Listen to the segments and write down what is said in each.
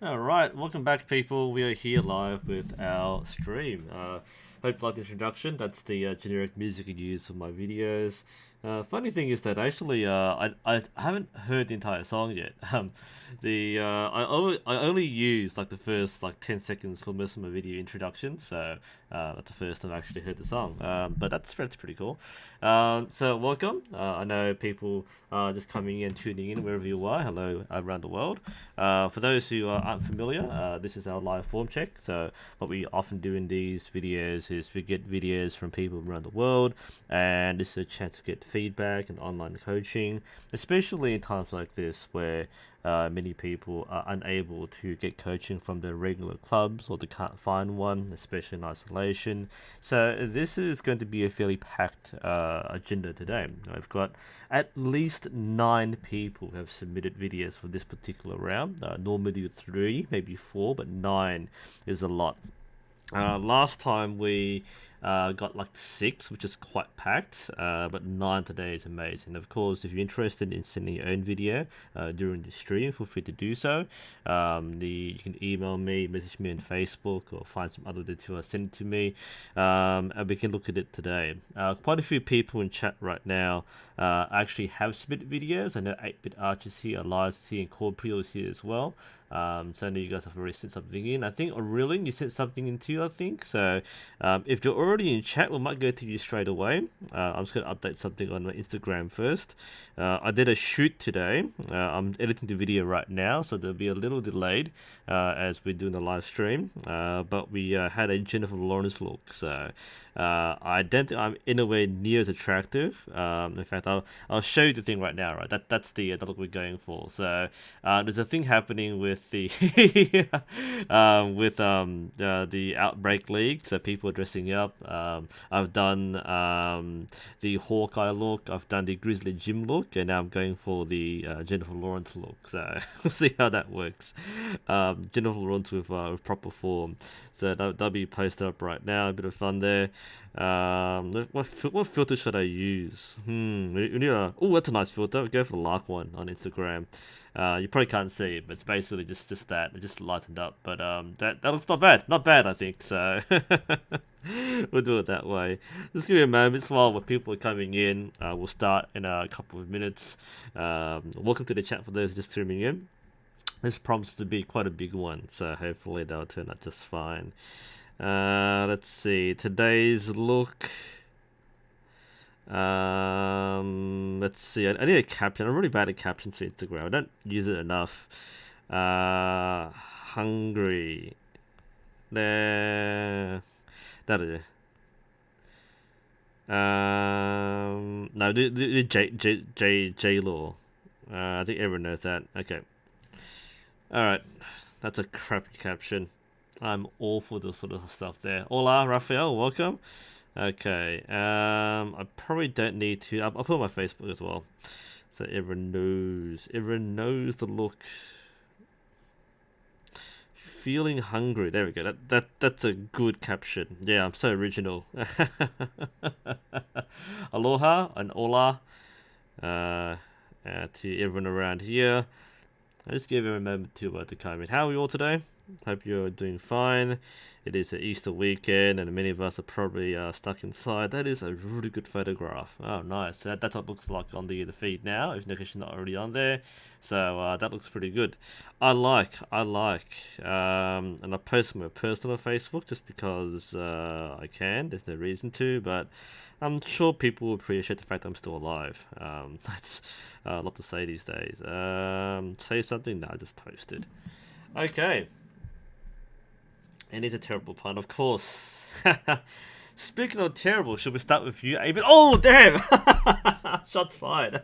Alright, welcome back people. We are here live with our stream. Hope you like the introduction. That's the generic music I use for my videos. Funny thing is that actually I haven't heard the entire song yet. I only use like the first like 10 seconds for most of my video introduction, so that's the first time I actually heard the song. But that's pretty cool. So welcome. I know people are just coming in, tuning in wherever you are. Hello around the world. For those who aren't familiar, this is our live form check. So what we often do in these videos is we get videos from people around the world, and this is a chance to get feedback and online coaching, especially in times like this where many people are unable to get coaching from their regular clubs or they can't find one, especially in isolation. So this is going to be a fairly packed agenda today. I've got at least 9 people who have submitted videos for this particular round. Normally 3, maybe 4, but 9 is a lot. Last time we got like 6, which is quite packed, but 9 today is amazing. Of course, if you're interested in sending your own video during the stream, feel free to do so. You can email me, message me on Facebook, or find some other way to send it to me, and we can look at it today. Quite a few people in chat right now actually have submitted videos. I know 8-Bit Archer's here, Eliza's here, Incorporeal is here as well. So I know you guys have already sent something in. I think Aurelian, you sent something in too, I think. So if you're already in chat, we might go to you straight away. I'm just going to update something on my Instagram first. I did a shoot today. I'm editing the video right now, so there'll be a little delayed as we're doing the live stream. But we had a Jennifer Lawrence look, so I don't think I'm anywhere near as attractive. In fact, I'll show you the thing right now. Right, that's the look we're going for. So there's a thing happening with the the Outbreak League. So people are dressing up. I've done the Hawkeye look. I've done the Grizzly Jim look, and now I'm going for the Jennifer Lawrence look. So we'll see how that works. Jennifer Lawrence with proper form. So that'll be posted up right now. A bit of fun there. What filter should I use? Oh, that's a nice filter. Go for the Lark one on Instagram. You probably can't see it, but it's basically just that. It just lightened up. But that looks not bad. Not bad, I think. So we'll do it that way. Just give me a moment while people are coming in. We'll start in a couple of minutes. Welcome to the chat for those just tuning in. This promises to be quite a big one, so hopefully that'll turn out just fine. Let's see. Today's look. Let's see. I need a caption. I'm really bad at captions for Instagram. I don't use it enough. Hungry. There. That is. No, the J Law. I think everyone knows that. Okay. Alright, that's a crappy caption. I'm all for this sort of stuff there. Hola, Raphael, welcome. Okay, I probably don't need to. I'll put on my Facebook as well, so everyone knows the look. Feeling hungry. There we go. That's a good caption. Yeah, I'm so original. Aloha and hola to everyone around here. I just give everyone a moment to come in. How are we all today? Hope you're doing fine. It is an Easter weekend, and many of us are probably stuck inside. That is a really good photograph. Oh, nice. That's what it looks like on the feed now, if she's not already on there. So that looks pretty good. I like. And I post my personal Facebook just because I can. There's no reason to, but I'm sure people will appreciate the fact I'm still alive. That's a lot to say these days. Say something? No, I just posted. Okay. And it's a terrible pun, of course. Speaking of terrible, should we start with you, Aben? Oh, damn! Shots fired.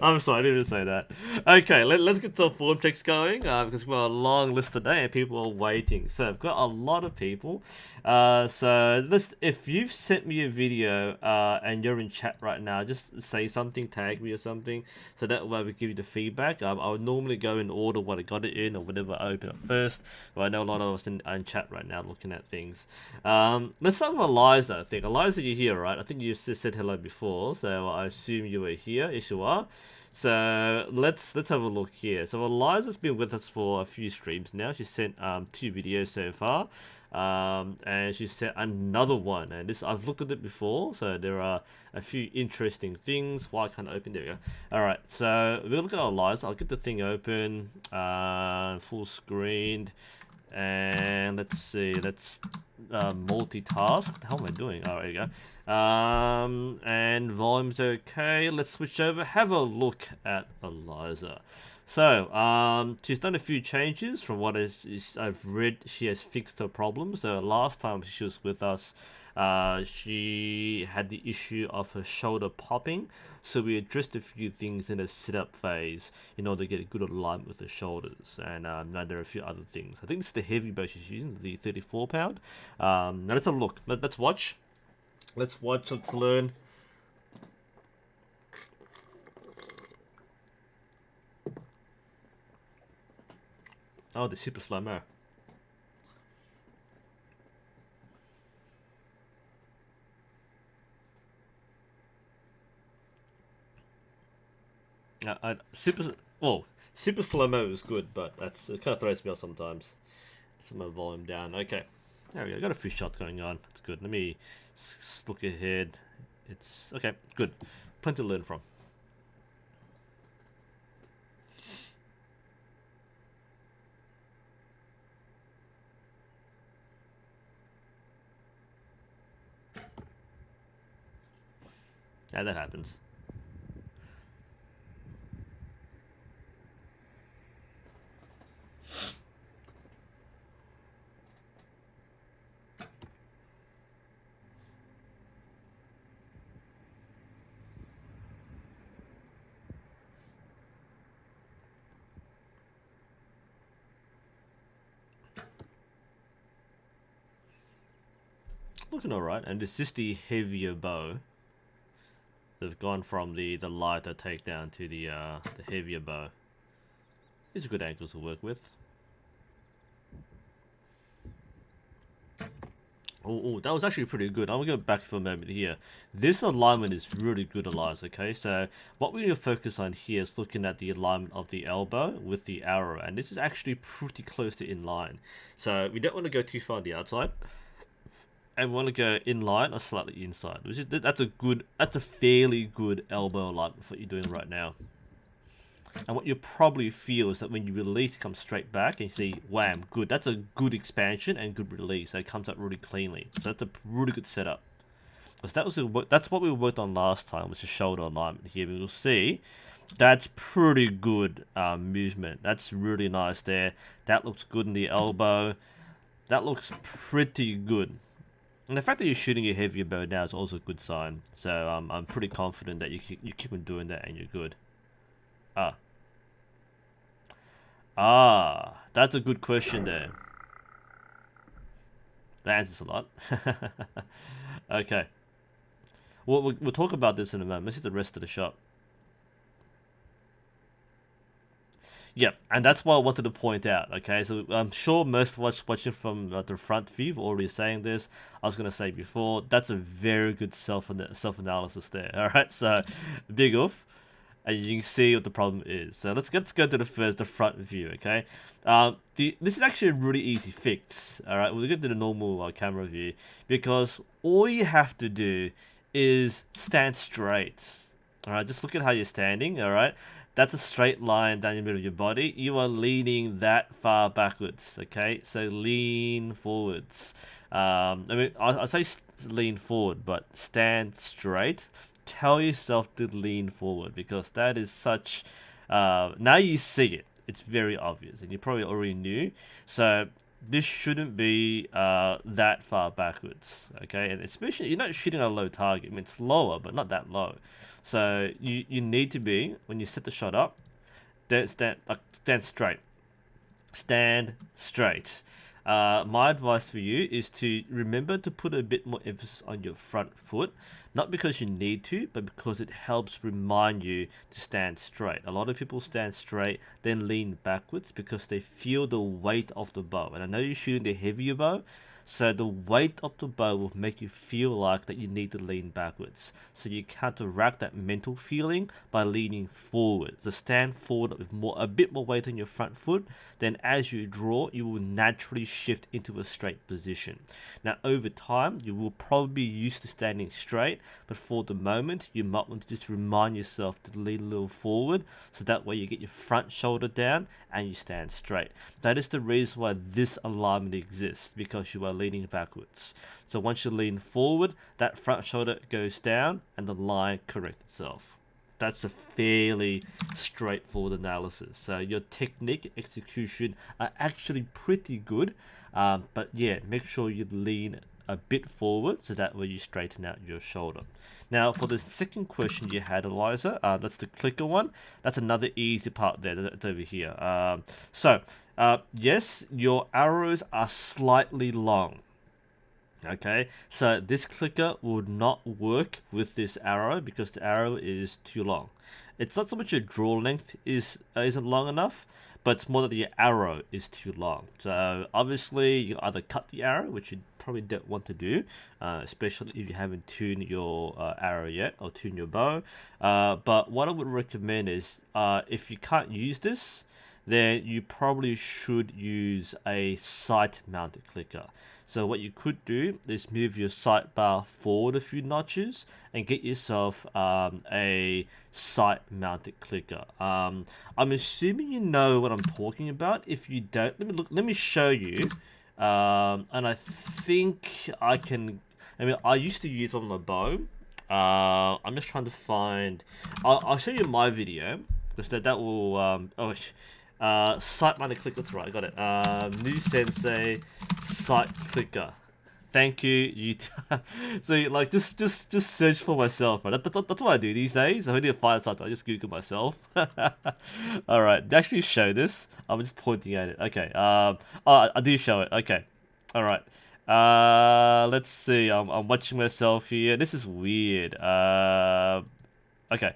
I'm sorry, I didn't even say that. Okay, let's get some form checks going because we've got a long list today and people are waiting. So I've got a lot of people. So if you've sent me a video and you're in chat right now, just say something, tag me or something, so that way we give you the feedback. I would normally go in order what I got it in or whatever I open up first. But I know a lot of us in chat right now looking at things. Let's start with Eliza. I think Eliza, you're here, right? I think you said hello before, so I assume you were here. Yes, you are. now. So let's have a look here. So Eliza's been with us for a few streams now. She sent 2 videos so far, and she sent another one. And this, I've looked at it before, so there are a few interesting things. Why can't I open? There we go. All right, so we'll look at Eliza. I'll get the thing open, full screened, and let's see. Let's multitask. What the hell am I doing? Oh, there you go. And volume's okay. Let's switch over. Have a look at Eliza. So, she's done a few changes from what I've read. She has fixed her problem. So last time she was with us, she had the issue of her shoulder popping. So we addressed a few things in a sit-up phase in order to get a good alignment with her shoulders. And now there are a few other things. I think this is the heavy bow she's using, the 34 pound. Now let's have a look. Let's watch. Let's watch, let's learn. Oh, they're super slow-mo. Super slow-mo is good, but it kind of throws me off sometimes. Let's put my volume down. Okay. There we go. Got a few shots going on. That's good. Let me look ahead. It's okay. Good. Plenty to learn from. Yeah, that happens. Looking alright, and it's just the heavier bow. They've gone from the lighter takedown to the heavier bow. These are good ankles to work with. Oh, that was actually pretty good. I'm gonna go back for a moment here. This alignment is really good, Eliza. Okay, so what we need to focus on here is looking at the alignment of the elbow with the arrow, and this is actually pretty close to in line. So we don't want to go too far on the outside, and we want to go in line or slightly inside. That's a fairly good elbow alignment for what you're doing right now. And what you probably feel is that when you release, it comes straight back, and you see, wham, good. That's a good expansion and good release. So it comes up really cleanly. So that's a really good setup. Because that's what we worked on last time, was the shoulder alignment here. We'll see that's pretty good movement. That's really nice there. That looks good in the elbow. That looks pretty good. And the fact that you're shooting a heavier bow now is also a good sign. So I'm pretty confident that you keep on doing that and you're good. That's a good question there. That answers a lot. Okay. We'll talk about this in a moment. This is the rest of the shot. Yep, and that's what I wanted to point out, okay? So I'm sure most of us watching from the front view are already saying this. I was going to say before, that's a very good self-analysis there, alright? So, big oof. And you can see what the problem is. So let's go to the front view, okay? This is actually a really easy fix, alright? We'll get to the normal camera view, because all you have to do is stand straight, alright? Just look at how you're standing, alright? That's a straight line down the middle of your body. You are leaning that far backwards, okay? So lean forwards. I mean, I say lean forward, but stand straight. Tell yourself to lean forward, because that is such... now you see it. It's very obvious, and you probably already knew. So this shouldn't be that far backwards, okay? And especially, you're not shooting at a low target. I mean, it's lower, but not that low. So you need to be, when you set the shot up, stand straight. Stand straight. My advice for you is to remember to put a bit more emphasis on your front foot, not because you need to, but because it helps remind you to stand straight. A lot of people stand straight, then lean backwards because they feel the weight of the bow. And I know you're shooting the heavier bow, So the weight of the bow will make you feel like that you need to lean backwards. So you counteract that mental feeling by leaning forward. So stand forward with a bit more weight on your front foot. Then as you draw, you will naturally shift into a straight position. Now over time, you will probably be used to standing straight, but for the moment, you might want to just remind yourself to lean a little forward, so that way you get your front shoulder down and you stand straight. That is the reason why this alignment exists, because you are leaning backwards. So once you lean forward, that front shoulder goes down and the line corrects itself. That's a fairly straightforward analysis. So your technique, execution are actually pretty good, but yeah, make sure you lean a bit forward so that way you straighten out your shoulder. Now for the second question you had, Eliza, that's the clicker one. That's another easy part there. That's over here. Yes, your arrows are slightly long. Okay, so this clicker would not work with this arrow because the arrow is too long. It's not so much your draw length isn't long enough, but it's more that the arrow is too long. So obviously you either cut the arrow, which you probably don't want to do, especially if you haven't tuned your arrow yet or tuned your bow. But what I would recommend is if you can't use this, then you probably should use a sight mounted clicker. So what you could do is move your sight bar forward a few notches and get yourself a sight mounted clicker. I'm assuming you know what I'm talking about. If you don't, let me show you. And I think I can. I used to use on my bow. I'm just trying to find. I'll show you my video because that will. Sight mounted clicker. That's right. I got it. Nu.sensei sight clicker. Thank you. So like just search for myself. Right? That's what I do these days. If I need to find something, I just Google myself. All right. They actually show this. I'm just pointing at it. Okay. I do show it. Okay. All right. Let's see. I'm watching myself here. This is weird. Okay.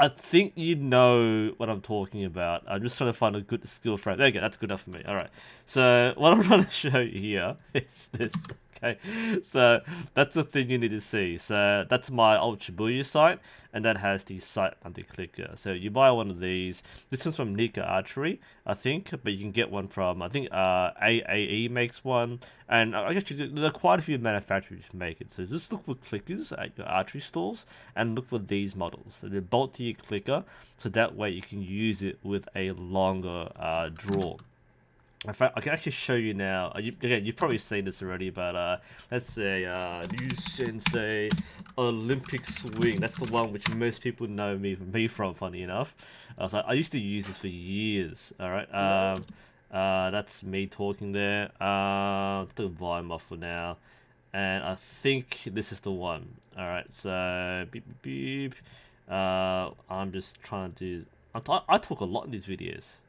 I think you know what I'm talking about. I'm just trying to find a good skill frame. There you go. That's good enough for me. All right. So what I'm trying to show you here is this. Okay. So that's the thing you need to see. So that's my Ultra Booyah sight, and that has the sight mounted clicker. So you buy one of these. This one's from Nicola Archery, I think, but you can get one from, I think AAE makes one, and I guess there are quite a few manufacturers who make it. So just look for clickers at your archery stalls and look for these models. So they bolt to your clicker, so that way you can use it with a longer draw. In fact, I can actually show you now. Again, you've probably seen this already, but let's say nu.sensei Olympic swing. That's the one which most people know me from. Funny enough, I used to use this for years. All right, that's me talking there. The volume off for now, and I think this is the one. All right, so beep beep beep. I'm just trying to do. I talk a lot in these videos.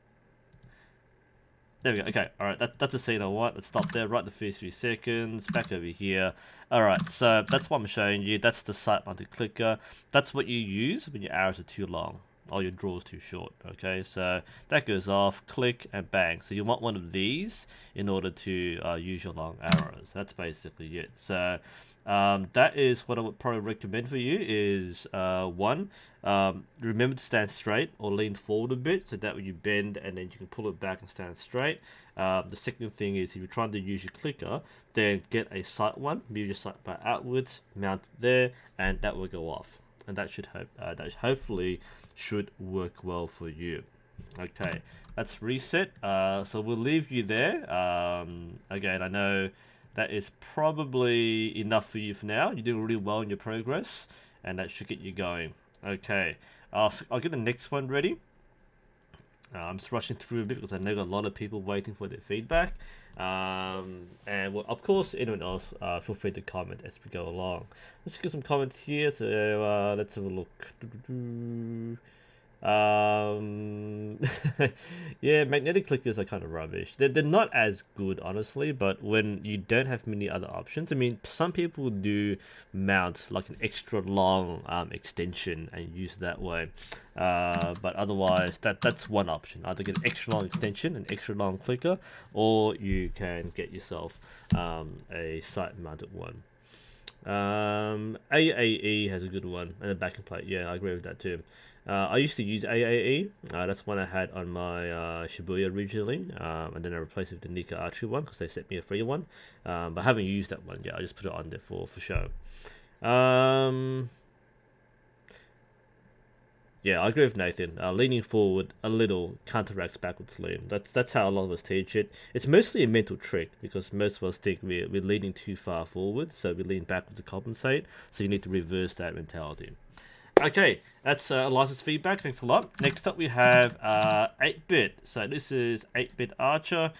There we go. Okay, alright, that's the scene I want. Let's stop there, right the first few seconds. Back over here. Alright, so that's what I'm showing you. That's the sight mounted clicker. That's what you use when your arrows are too long or your draw is too short. Okay, so that goes off, click, and bang. So you want one of these in order to use your long arrows. That's basically it. So that is what I would probably recommend for you is one, remember to stand straight or lean forward a bit so that when you bend and then you can pull it back and stand straight. The second thing is if you're trying to use your clicker, then get a sight one, move your sight bar outwards, mount it there, and that will go off. And that should hopefully should work well for you. Okay, that's reset. So we'll leave you there. Again, I know that is probably enough for you for now. You're doing really well in your progress, and that should get you going. Okay, I'll get the next one ready. I'm just rushing through a bit because I know got a lot of people waiting for their feedback. And well, of course, anyone else, feel free to comment as we go along. Let's get some comments here. So let's have a look. Yeah, magnetic clickers are kind of rubbish. They're not as good, honestly, but when you don't have many other options, I mean, some people do mount like an extra long extension and use it that way. But otherwise, that's one option. Either get an extra long extension, an extra long clicker, or you can get yourself a site-mounted one. AAE has a good one, and a backing plate. Yeah, I agree with that too. I used to use AAE. That's one I had on my Shibuya originally, and then I replaced it with the Nika Archery one because they sent me a free one. But I haven't used that one yet. I just put it on there for show. Yeah, I agree with Nathan. Leaning forward a little counteracts backwards lean. That's how a lot of us teach it. It's mostly a mental trick because most of us think we're leaning too far forward, so we lean backwards to compensate. So you need to reverse that mentality. Okay, that's Eliza's feedback. Thanks a lot. Next up, we have 8-bit. So this is 8-bit Archer.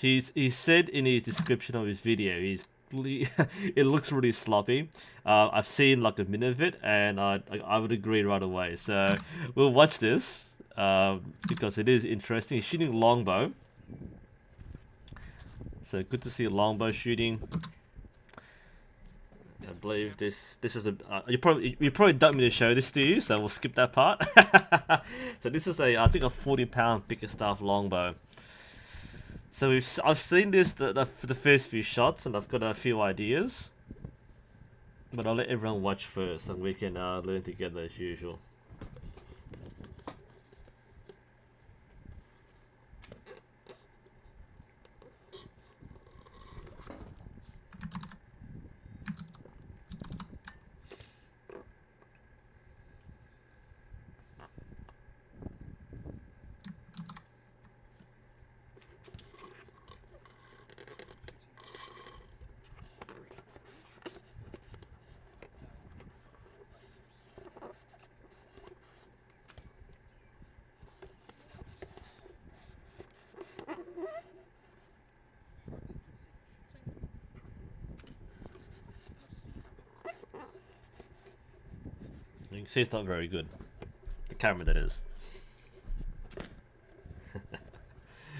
He said in his description of his video, it looks really sloppy. I've seen like a minute of it, and I would agree right away. So we'll watch this because it is interesting. He's shooting longbow. So good to see a longbow shooting. I believe this is a you probably don't me to show this to you, so we'll skip that part. So this is I think a 40-pound Bickerstaff longbow. So I've seen this for the first few shots, and I've got a few ideas, but I'll let everyone watch first, and we can learn together as usual. You can see it's not very good. The camera, that is.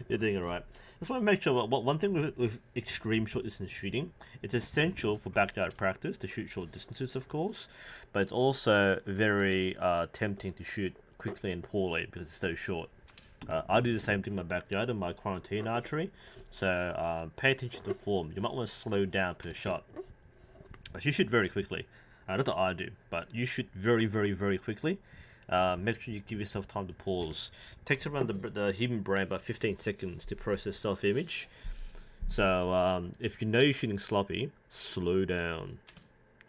You're doing it right. Just want to make sure. One thing with extreme short distance shooting, it's essential for backyard practice to shoot short distances, of course, but it's also very tempting to shoot quickly and poorly because it's so short. I do the same thing in my backyard in my quarantine archery, so pay attention to form. You might want to slow down per shot. You shoot very quickly. Not that I do, but you shoot very, very, very quickly. Make sure you give yourself time to pause. Takes around the human brain about 15 seconds to process self-image. So if you know you're shooting sloppy, slow down.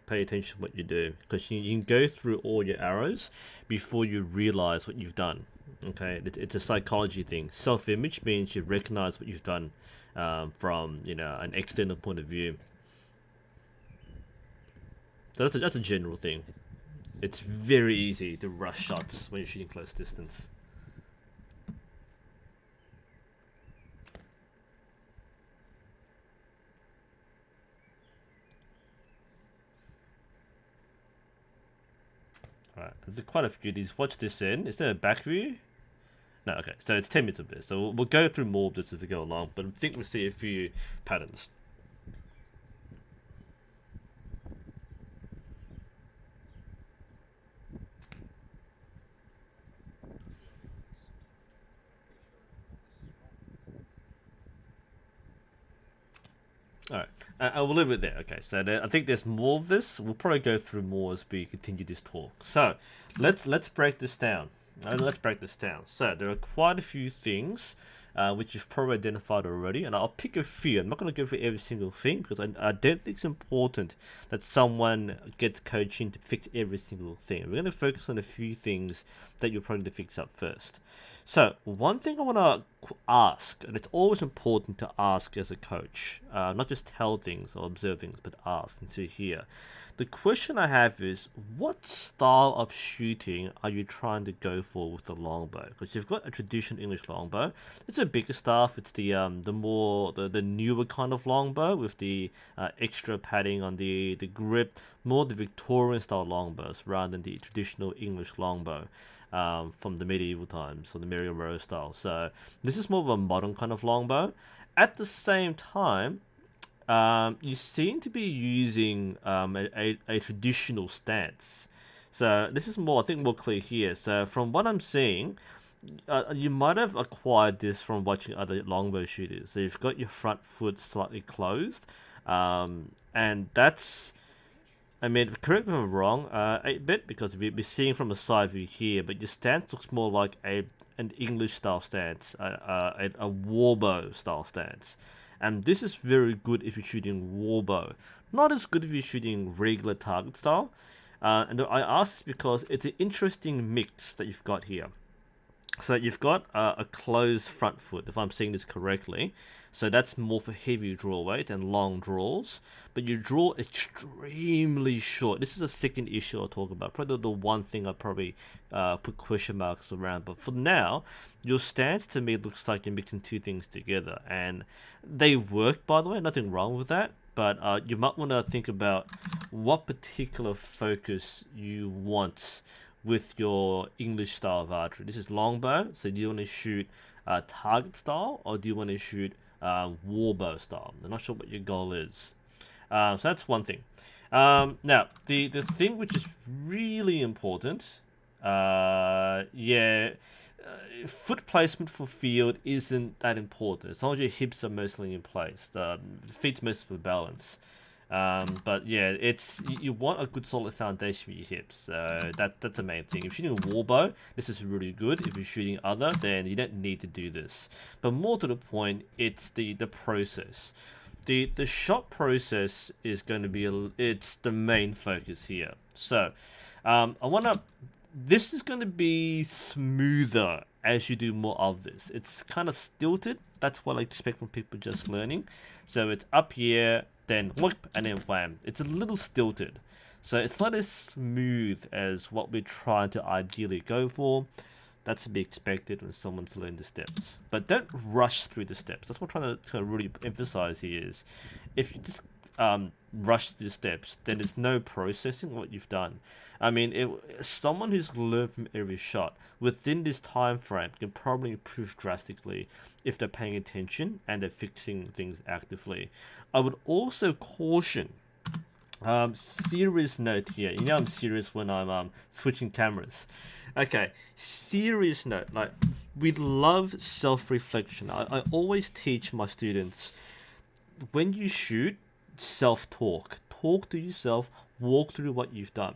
Pay attention to what you do, because you can go through all your arrows before you realize what you've done. Okay, it's a psychology thing. Self-image means you recognize what you've done from an external point of view. So that's a general thing. It's very easy to rush shots when you're shooting close distance. Alright, there's quite a few of these. Watch this in. Is there a back view? No, okay. So it's 10 minutes of this. So we'll go through more of this as we go along, but I think we'll see a few patterns. Alright, we'll leave it there. Okay, so I think there's more of this. We'll probably go through more as we continue this talk. So, let's break this down. So, there are quite a few things which you've probably identified already, and I'll pick a few. I'm not going to go through every single thing because I don't think it's important that someone gets coaching to fix every single thing. We're going to focus on a few things that you're probably going to fix up first. So, one thing I want to ask, and it's always important to ask as a coach, not just tell things or observe things, but ask and see here. The question I have is, what style of shooting are you trying to go for with the longbow? Because you've got a traditional English longbow. It's a bigger staff. It's the newer kind of longbow with the extra padding on the grip, more the Victorian style longbows rather than the traditional English longbow from the medieval times or the Merriam-Rose style. So this is more of a modern kind of longbow. At the same time, you seem to be using a traditional stance. So this is more, I think, more clear here. So from what I'm seeing, you might have acquired this from watching other longbow shooters. So you've got your front foot slightly closed, and that's, I mean, correct me if I'm wrong, 8-bit, because we're seeing from a side view here, but your stance looks more like an English style stance, a warbow style stance. And this is very good if you're shooting warbow. Not as good if you're shooting regular target style. And I ask this because it's an interesting mix that you've got here. So you've got a closed front foot, if I'm saying this correctly. So that's more for heavy draw weight and long draws. But you draw extremely short. This is a second issue I'll talk about. Probably the one thing I probably put question marks around. But for now, your stance to me looks like you're mixing two things together. And they work, by the way. Nothing wrong with that. But you might want to think about what particular focus you want with your English style of archery. This is longbow, so do you want to shoot target style or do you want to shoot warbow style? I'm not sure what your goal is. So that's one thing. Now, the thing which is really important, foot placement for field isn't that important. As long as your hips are mostly in place, the feet's mostly for balance. But yeah, it's you want a good solid foundation for your hips. So that's the main thing. If you're shooting a warbow, this is really good. If you're shooting other, then you don't need to do this. But more to the point, it's the process. The shot process is going to be it's the main focus here. So this is going to be smoother as you do more of this. It's kind of stilted. That's what I expect from people just learning. So it's up here, then whoop, and then wham. It's a little stilted. So it's not as smooth as what we're trying to ideally go for. That's to be expected when someone's learning the steps. But don't rush through the steps. That's what I'm trying to really emphasize here is if you just rush through the steps, then there's no processing what you've done. I mean, someone who's learned from every shot within this time frame can probably improve drastically if they're paying attention and they're fixing things actively. I would also caution, serious note here. You know I'm serious when I'm switching cameras. Okay, serious note. Like, we love self-reflection. I always teach my students, when you shoot, self-talk. Talk to yourself, walk through what you've done.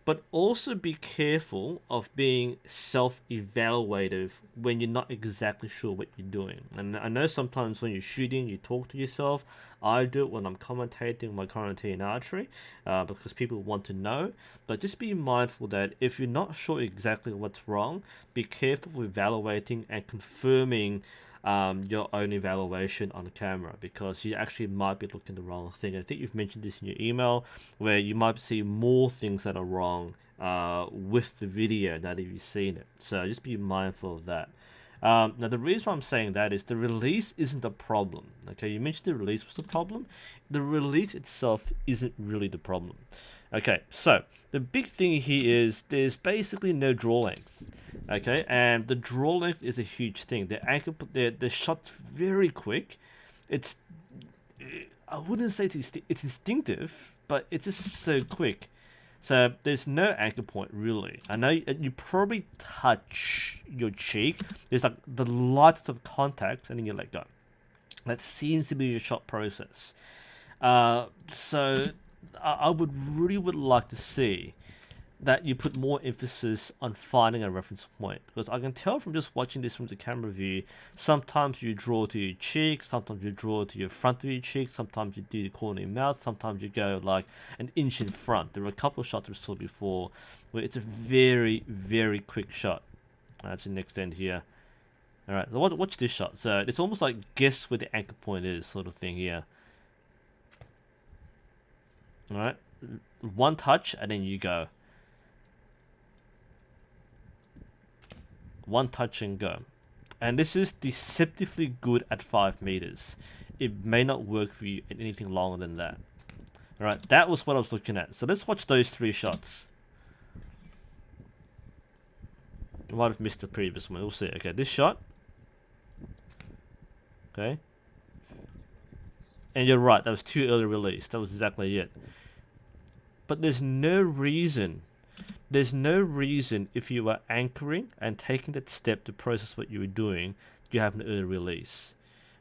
But also be careful of being self-evaluative when you're not exactly sure what you're doing. And I know sometimes when you're shooting, you talk to yourself. I do it when I'm commentating my commentary in archery because people want to know. But just be mindful that if you're not sure exactly what's wrong, be careful with evaluating and confirming your own evaluation on the camera, because you actually might be looking at the wrong thing. I think you've mentioned this in your email where you might see more things that are wrong with the video now that you've seen it. So just be mindful of that. Now the reason why I'm saying that is the release isn't a problem. Okay, you mentioned the release was the problem. The release itself isn't really the problem. Okay, so the big thing here is there's basically no draw length. Okay, and the draw length is a huge thing. The shot's very quick. I wouldn't say it's instinctive, but it's just so quick. So there's no anchor point really. I know you probably touch your cheek. There's like the lightest of contacts, and then you let go. That seems to be your shot process. So I would like to see that you put more emphasis on finding a reference point, because I can tell from just watching this from the camera view, sometimes you draw to your cheek, sometimes you draw to your front of your cheek, sometimes you do the corner of your mouth, sometimes you go like an inch in front. There were a couple of shots we saw before where it's a very, very quick shot. That's the next end here. Alright, watch this shot. So it's almost like guess where the anchor point is sort of thing here. Alright, one touch and then you go. One touch and go. and this is deceptively good at 5 meters. It may not work for you in anything longer than that. Alright, that was what I was looking at. So let's watch those 3 shots. I might have missed the previous one. We'll see. Okay, this shot. Okay. And you're right, that was too early release. That was exactly it. But there's no reason if you are anchoring and taking that step to process what you were doing, you have an early release.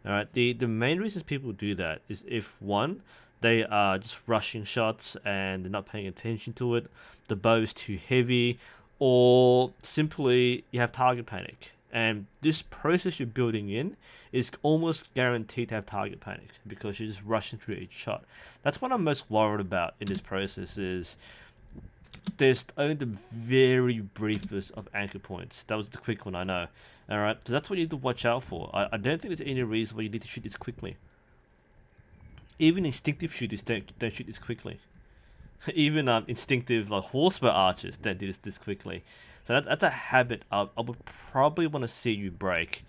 Alright, the main reasons people do that is if one, they are just rushing shots and they're not paying attention to it, the bow is too heavy, or simply you have target panic. And this process you're building in is almost guaranteed to have target panic because you're just rushing through each shot. That's what I'm most worried about in this process is there's only the very briefest of anchor points. That was the quick one, I know. Alright, so that's what you need to watch out for. I don't think there's any reason why you need to shoot this quickly. Even instinctive shooters don't shoot this quickly. Even instinctive like horseback archers don't do this quickly. So that's a habit I would probably want to see you break.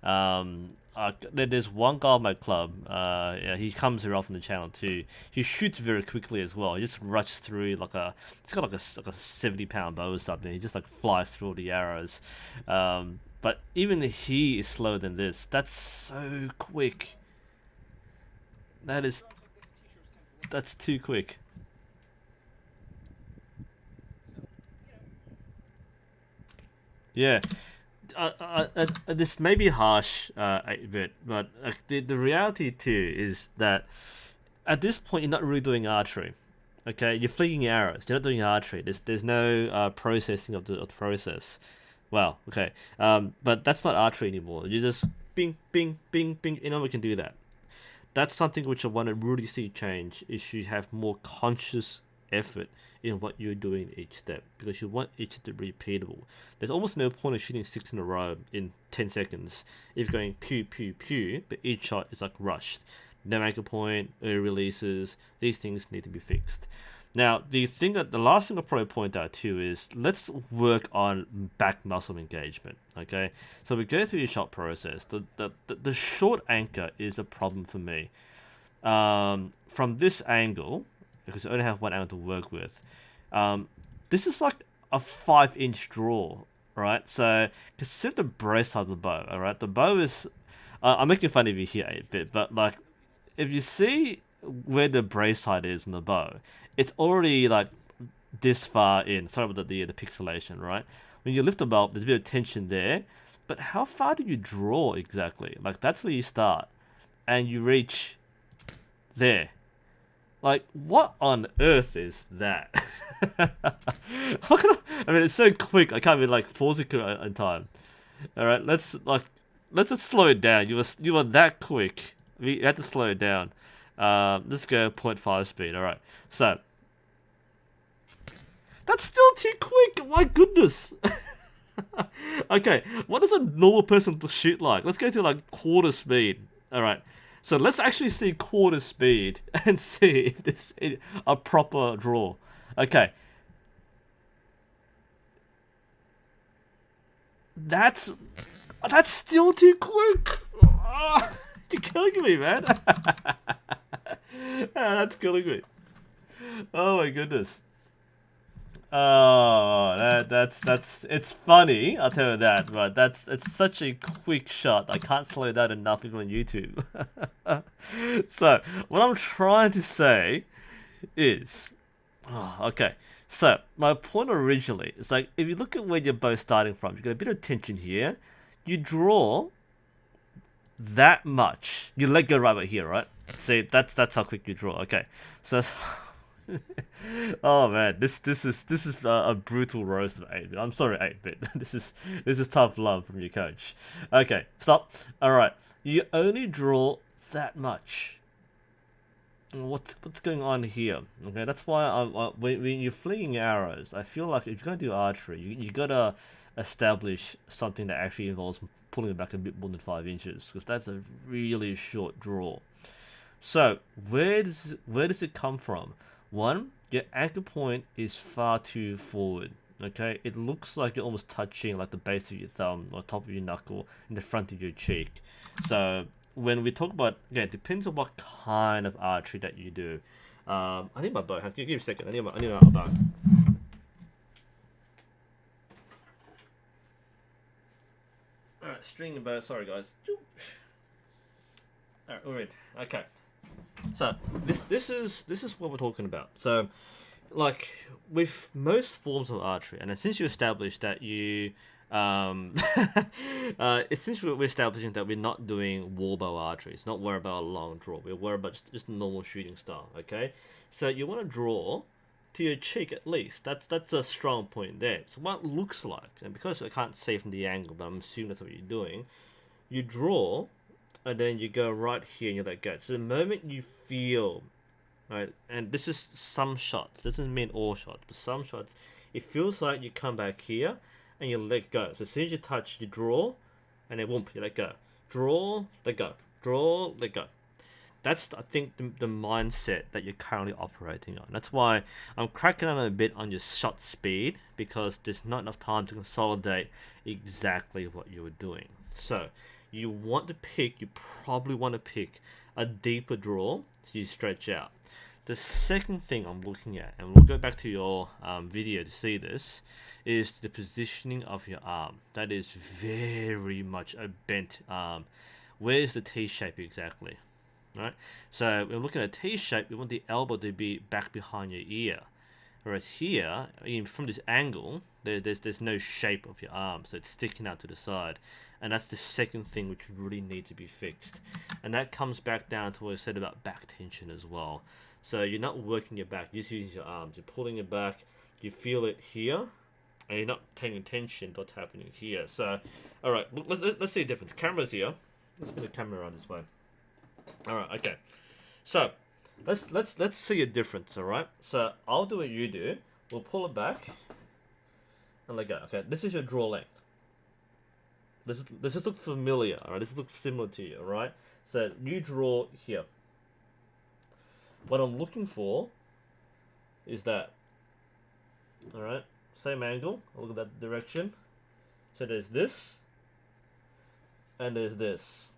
There's one guy on my club. Yeah, he comes here often on the channel too. He shoots very quickly as well. He just rushes through like it's got like a 70-pound bow or something. He just like flies through all the arrows. But even he is slower than this. That's so quick. That's too quick. Yeah, this may be harsh, 8-bit, but the reality too is that at this point you're not really doing archery. Okay, you're flinging arrows. You're not doing archery. There's no processing of the process. Well, okay, but that's not archery anymore. You just bing, bing, bing, bing. You know we can do that. That's something which I want to really see change. Is you have more conscious effort in what you're doing each step because you want each to be repeatable. There's almost no point of shooting 6 in a row in 10 seconds if you're going pew pew pew, but each shot is like rushed. No anchor point, early releases, these things need to be fixed. Now the last thing I'll probably point out too is let's work on back muscle engagement. Okay, so we go through your shot process. The short anchor is a problem for me. From this angle, because I only have one angle to work with. This is like a 5-inch draw, right? So consider the brace of the bow, alright? The bow is, I'm making fun of you here 8-bit, but like, if you see where the brace height is in the bow, it's already like this far in. Sorry about the pixelation, right? When you lift the bow, there's a bit of tension there, but how far do you draw exactly? Like that's where you start, and you reach there. Like, what on earth is that? I mean, it's so quick. I can't even like pause it in time. All right, let's slow it down. You were that quick. We had to slow it down. Let's go 0.5 speed. All right, so that's still too quick. My goodness. Okay, what does a normal person shoot like? Let's go to like quarter speed. All right. So let's actually see quarter speed and see if this is a proper draw. Okay. That's still too quick. Oh, you're killing me, man. That's killing me. Oh my goodness. Oh, that's it's funny, I'll tell you that, but it's such a quick shot. I can't slow that enough even on YouTube. So what I'm trying to say is, okay. So my point originally is like if you look at where your bow's starting from, you got a bit of tension here. You draw that much. You let go right about here, right? See, that's how quick you draw. Okay, so. Oh man, this is a brutal roast of 8-bit. I'm sorry, 8-bit. This is tough love from your coach. Okay, stop. All right, you only draw that much. What's going on here? Okay, that's why when you're flinging arrows, I feel like if you're gonna do archery, you gotta establish something that actually involves pulling it back a bit more than 5 inches, because that's a really short draw. So where does it come from? One, your anchor point is far too forward. Okay, it looks like you're almost touching like the base of your thumb or top of your knuckle in the front of your cheek. So when we talk about, again, it depends on what kind of archery that you do. I need my bow. Give me a second. I need my bow. Alright, string and bow. Sorry, guys. Alright, we're in. Okay. So this is what we're talking about. So, like with most forms of archery, and since you established that you, essentially we're establishing that we're not doing warbow archery. It's not worried about a long draw. We're worried about just normal shooting style. Okay, so you want to draw to your cheek at least. That's a strong point there. So what it looks like, and because I can't see from the angle, but I'm assuming that's what you're doing. You draw, and then you go right here and you let go. So the moment you feel, right, and this is some shots, this doesn't mean all shots, but some shots, it feels like you come back here and you let go. So as soon as you touch, you draw, and then boom, you let go. Draw, let go. Draw, let go. That's, I think, the mindset that you're currently operating on. That's why I'm cracking on a bit on your shot speed, because there's not enough time to consolidate exactly what you were doing. So you probably want to pick a deeper draw so you stretch out. The second thing I'm looking at, and we'll go back to your video to see this, is the positioning of your arm. That is very much a bent arm. Where's the T shape exactly? Right? So when we're looking at a T shape, we want the elbow to be back behind your ear. Whereas here, from this angle, there's no shape of your arm, so it's sticking out to the side. And that's the second thing which really needs to be fixed. And that comes back down to what I said about back tension as well. So you're not working your back, you're just using your arms. You're pulling it back, you feel it here, and you're not paying attention to what's happening here. So, all right, let's see the difference. Camera's here. Let's put the camera around this way. All right, okay. So let's see a difference. All right. So I'll do what you do. We'll pull it back and let go. Okay. This is your draw length. This just look familiar. All right. This looks similar to you. All right. So you draw here. What I'm looking for is that. All right. Same angle. I'll look at that direction. So there's this, and there's this.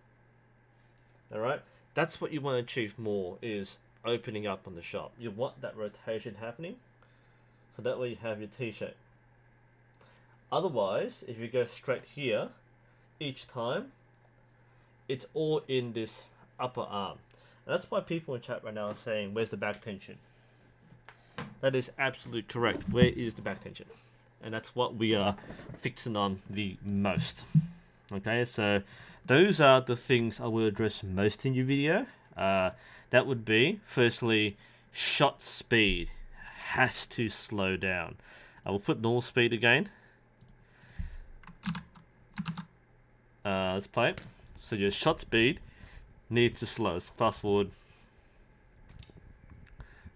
All right. That's what you want to achieve more, is opening up on the shot. You want that rotation happening, so that way you have your T shape. Otherwise, if you go straight here, each time, it's all in this upper arm. And that's why people in chat right now are saying, where's the back tension? That is absolutely correct. Where is the back tension? And that's what we are fixing on the most. Okay, so those are the things I will address most in your video. That would be, firstly, shot speed has to slow down. I will put normal speed again. Let's play it. So your shot speed needs to slow. Let's fast forward.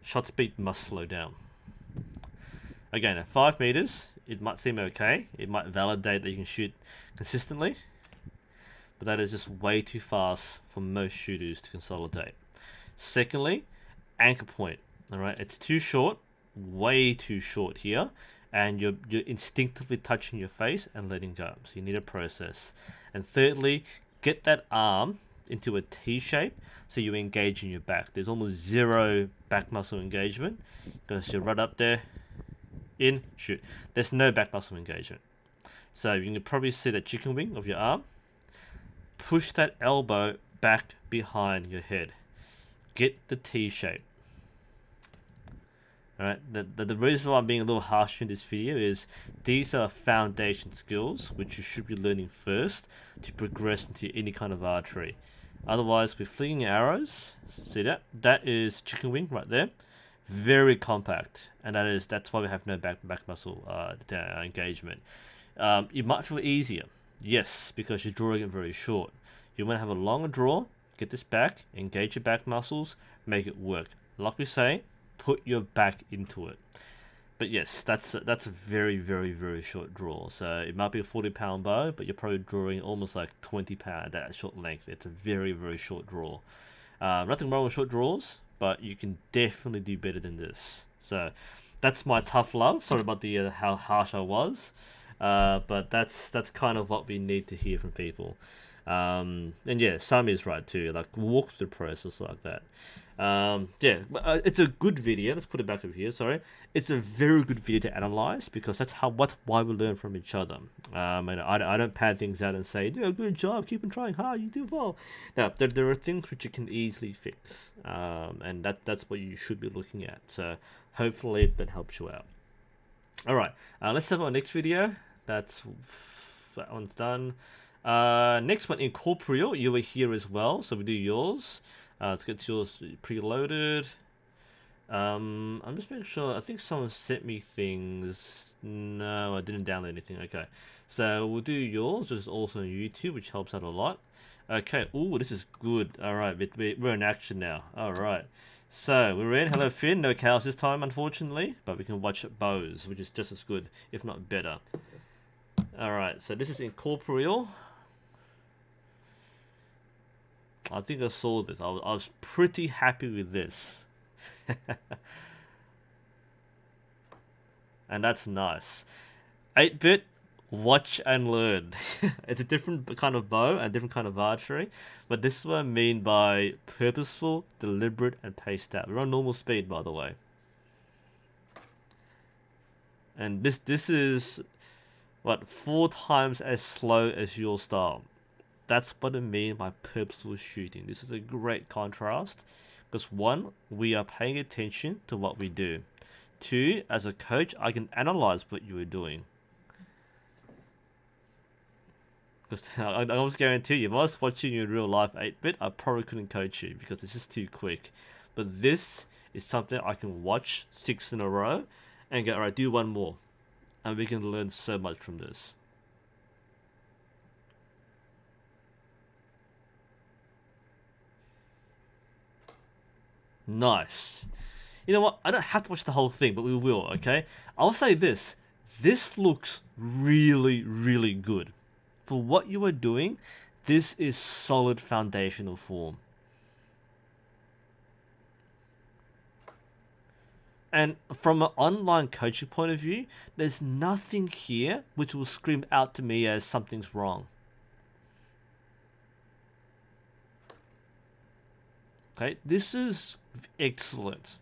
Shot speed must slow down. Again, at 5 meters, it might seem okay. It might validate that you can shoot consistently. But that is just way too fast for most shooters to consolidate. Secondly, anchor point. All right, it's too short, way too short here, and you're instinctively touching your face and letting go. So you need a process. And thirdly, get that arm into a T shape so you engage in your back. There's almost zero back muscle engagement because you're right up there, in, shoot. There's no back muscle engagement. So you can probably see the chicken wing of your arm. Push that elbow back behind your head. Get the T shape. Alright, the reason why I'm being a little harsh in this video is these are foundation skills which you should be learning first to progress into any kind of archery. Otherwise, we're flinging arrows. See that? That is chicken wing right there. Very compact, and that's why we have no back muscle engagement. It might feel easier. Yes, because you're drawing it very short. You want to have a longer draw, get this back, engage your back muscles, make it work. Like we say, put your back into it. But yes, that's a very, very, very short draw. So it might be a 40-pound bow, but you're probably drawing almost like 20-pound at that short length. It's a very, very short draw. Nothing wrong with short draws, but you can definitely do better than this. So that's my tough love. Sorry about the how harsh I was, but that's kind of what we need to hear from people. And yeah, Sam is right too. Like walk through the process like that. Yeah, but, it's a good video. Let's put it back over here. Sorry, it's a very good video to analyze because that's why we learn from each other. And I don't pad things out and say, "Yeah, good job, keep on trying hard, you do well." Now there are things which you can easily fix, and that's what you should be looking at. So hopefully that helps you out. All right, let's have our next video. That one's done. Next one, Incorporeal. You were here as well, so we do yours. Let's get yours preloaded. I'm just making sure. I think someone sent me things. No, I didn't download anything. Okay, so we'll do yours, which is also on YouTube, which helps out a lot. Okay. Ooh, this is good. All right, we're in action now. All right. So we're in. Hello, Finn. No cows this time, unfortunately, but we can watch bows, which is just as good, if not better. All right. So this is Incorporeal. I think I saw this. I was pretty happy with this. And that's nice. 8-bit, watch and learn. It's a different kind of bow and different kind of archery, but this is what I mean by purposeful, deliberate, and paced out. We're on normal speed, by the way. And this is, what, 4 times as slow as your style. That's what I mean by purposeful shooting. This is a great contrast because 1, we are paying attention to what we do. 2, as a coach, I can analyze what you are doing. Because I almost guarantee you, if I was watching you in real life 8-bit, I probably couldn't coach you because it's just too quick. But this is something I can watch 6 in a row and go, alright, do 1 more. And we can learn so much from this. Nice. You know what? I don't have to watch the whole thing, but we will, okay? I'll say this. This looks really, really good. For what you are doing, this is solid foundational form. And from an online coaching point of view, there's nothing here which will scream out to me as something's wrong. Okay, this is excellent.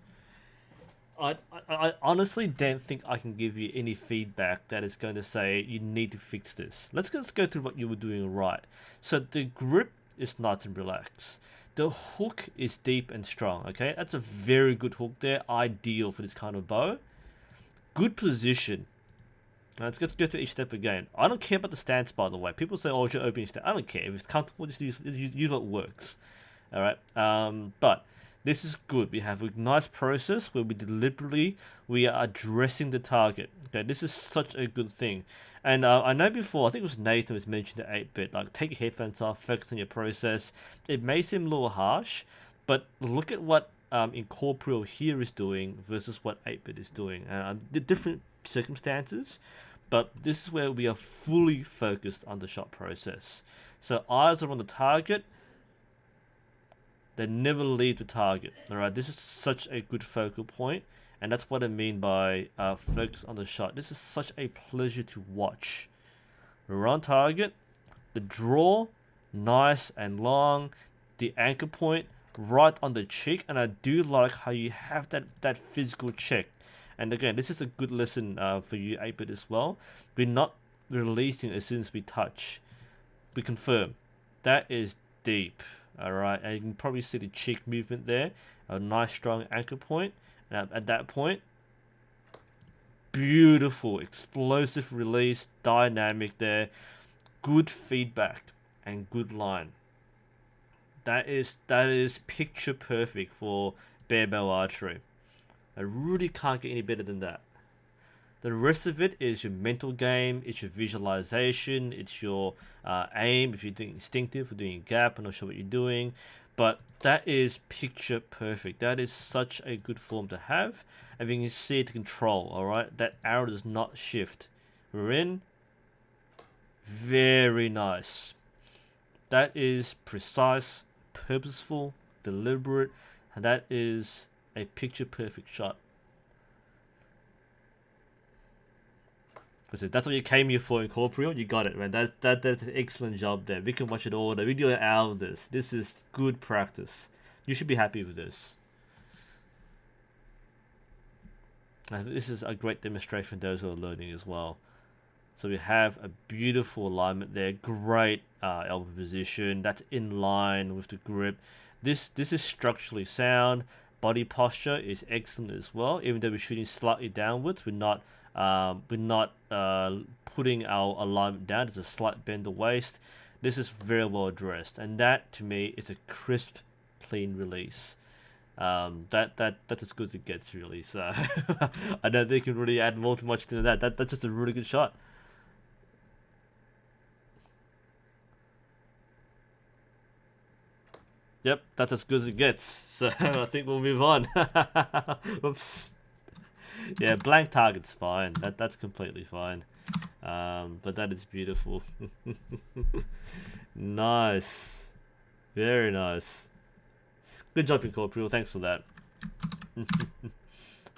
I honestly don't think I can give you any feedback that is going to say you need to fix this. Let's just go through what you were doing right. So the grip is nice and relaxed. The hook is deep and strong, okay? That's a very good hook there, ideal for this kind of bow. Good position. Now let's go through each step again. I don't care about the stance, by the way. People say, oh, you're opening stance. I don't care. If it's comfortable, just use what works. Alright, but this is good. We have a nice process where we are addressing the target. Okay, this is such a good thing. And I know before, I think it was Nathan was mentioned the 8-bit, like take your headphones off, focus on your process. It may seem a little harsh, but look at what Incorporeal here is doing versus what 8-bit is doing. The different circumstances, but this is where we are fully focused on the shot process. So eyes are on the target. They never leave the target. Alright, this is such a good focal point, and that's what I mean by focus on the shot. This is such a pleasure to watch. We're on target. The draw, nice and long. The anchor point, right on the cheek, and I do like how you have that physical check. And again, this is a good lesson for you 8-bit as well. We're not releasing as soon as we touch. We confirm. That is deep. Alright, and you can probably see the cheek movement there. A nice strong anchor point. And at that point, beautiful, explosive release, dynamic there. Good feedback and good line. That is picture perfect for bare bow archery. I really can't get any better than that. The rest of it is your mental game, it's your visualization, it's your aim. If you're doing instinctive or doing gap, I'm not sure what you're doing. But that is picture perfect. That is such a good form to have. And you can see it to control, alright? That arrow does not shift. We're in. Very nice. That is precise, purposeful, deliberate, and that is a picture perfect shot. That's what you came here for, Incorporeal. You got it, man. That's an excellent job there. We can watch it all day. We do an hour of this. This is good practice. You should be happy with this. This is a great demonstration for those who are learning as well. So we have a beautiful alignment there. Great elbow position. That's in line with the grip. This is structurally sound. Body posture is excellent as well. Even though we're shooting slightly downwards, we're not putting our alignment down. There's a slight bend the waist. This is very well addressed, and that to me is a crisp, clean release. That's as good as it gets, really. So I don't think you can really add more too much to that. That's just a really good shot. Yep, that's as good as it gets. So I think we'll move on. Oops. Yeah, blank target's fine. That's completely fine. But that is beautiful. Nice. Very nice. Good job, Incorporeal. Thanks for that.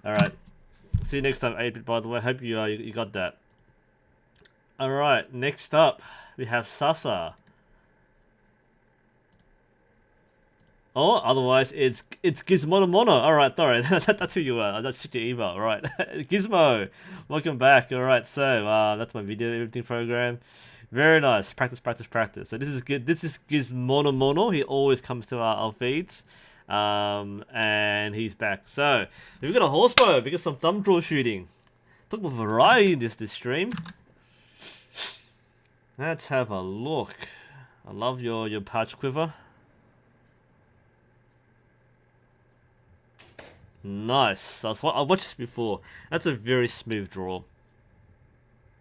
Alright. See you next time, 8-bit, by the way. Hope you got that. Alright, next up, we have Sasa. Oh, otherwise it's Gizmo Mono. Alright, sorry, that's who you are. I just checked your email. Alright, Gizmo, welcome back. Alright, so that's my video editing program. Very nice. Practice, practice, practice. So this is good. This is Gizmo Mono. He always comes to our feeds. And he's back. So we've got a horsebow. We got some thumb draw shooting. Talk about variety in this stream. Let's have a look. I love your pouch quiver. Nice. I watched this before. That's a very smooth draw.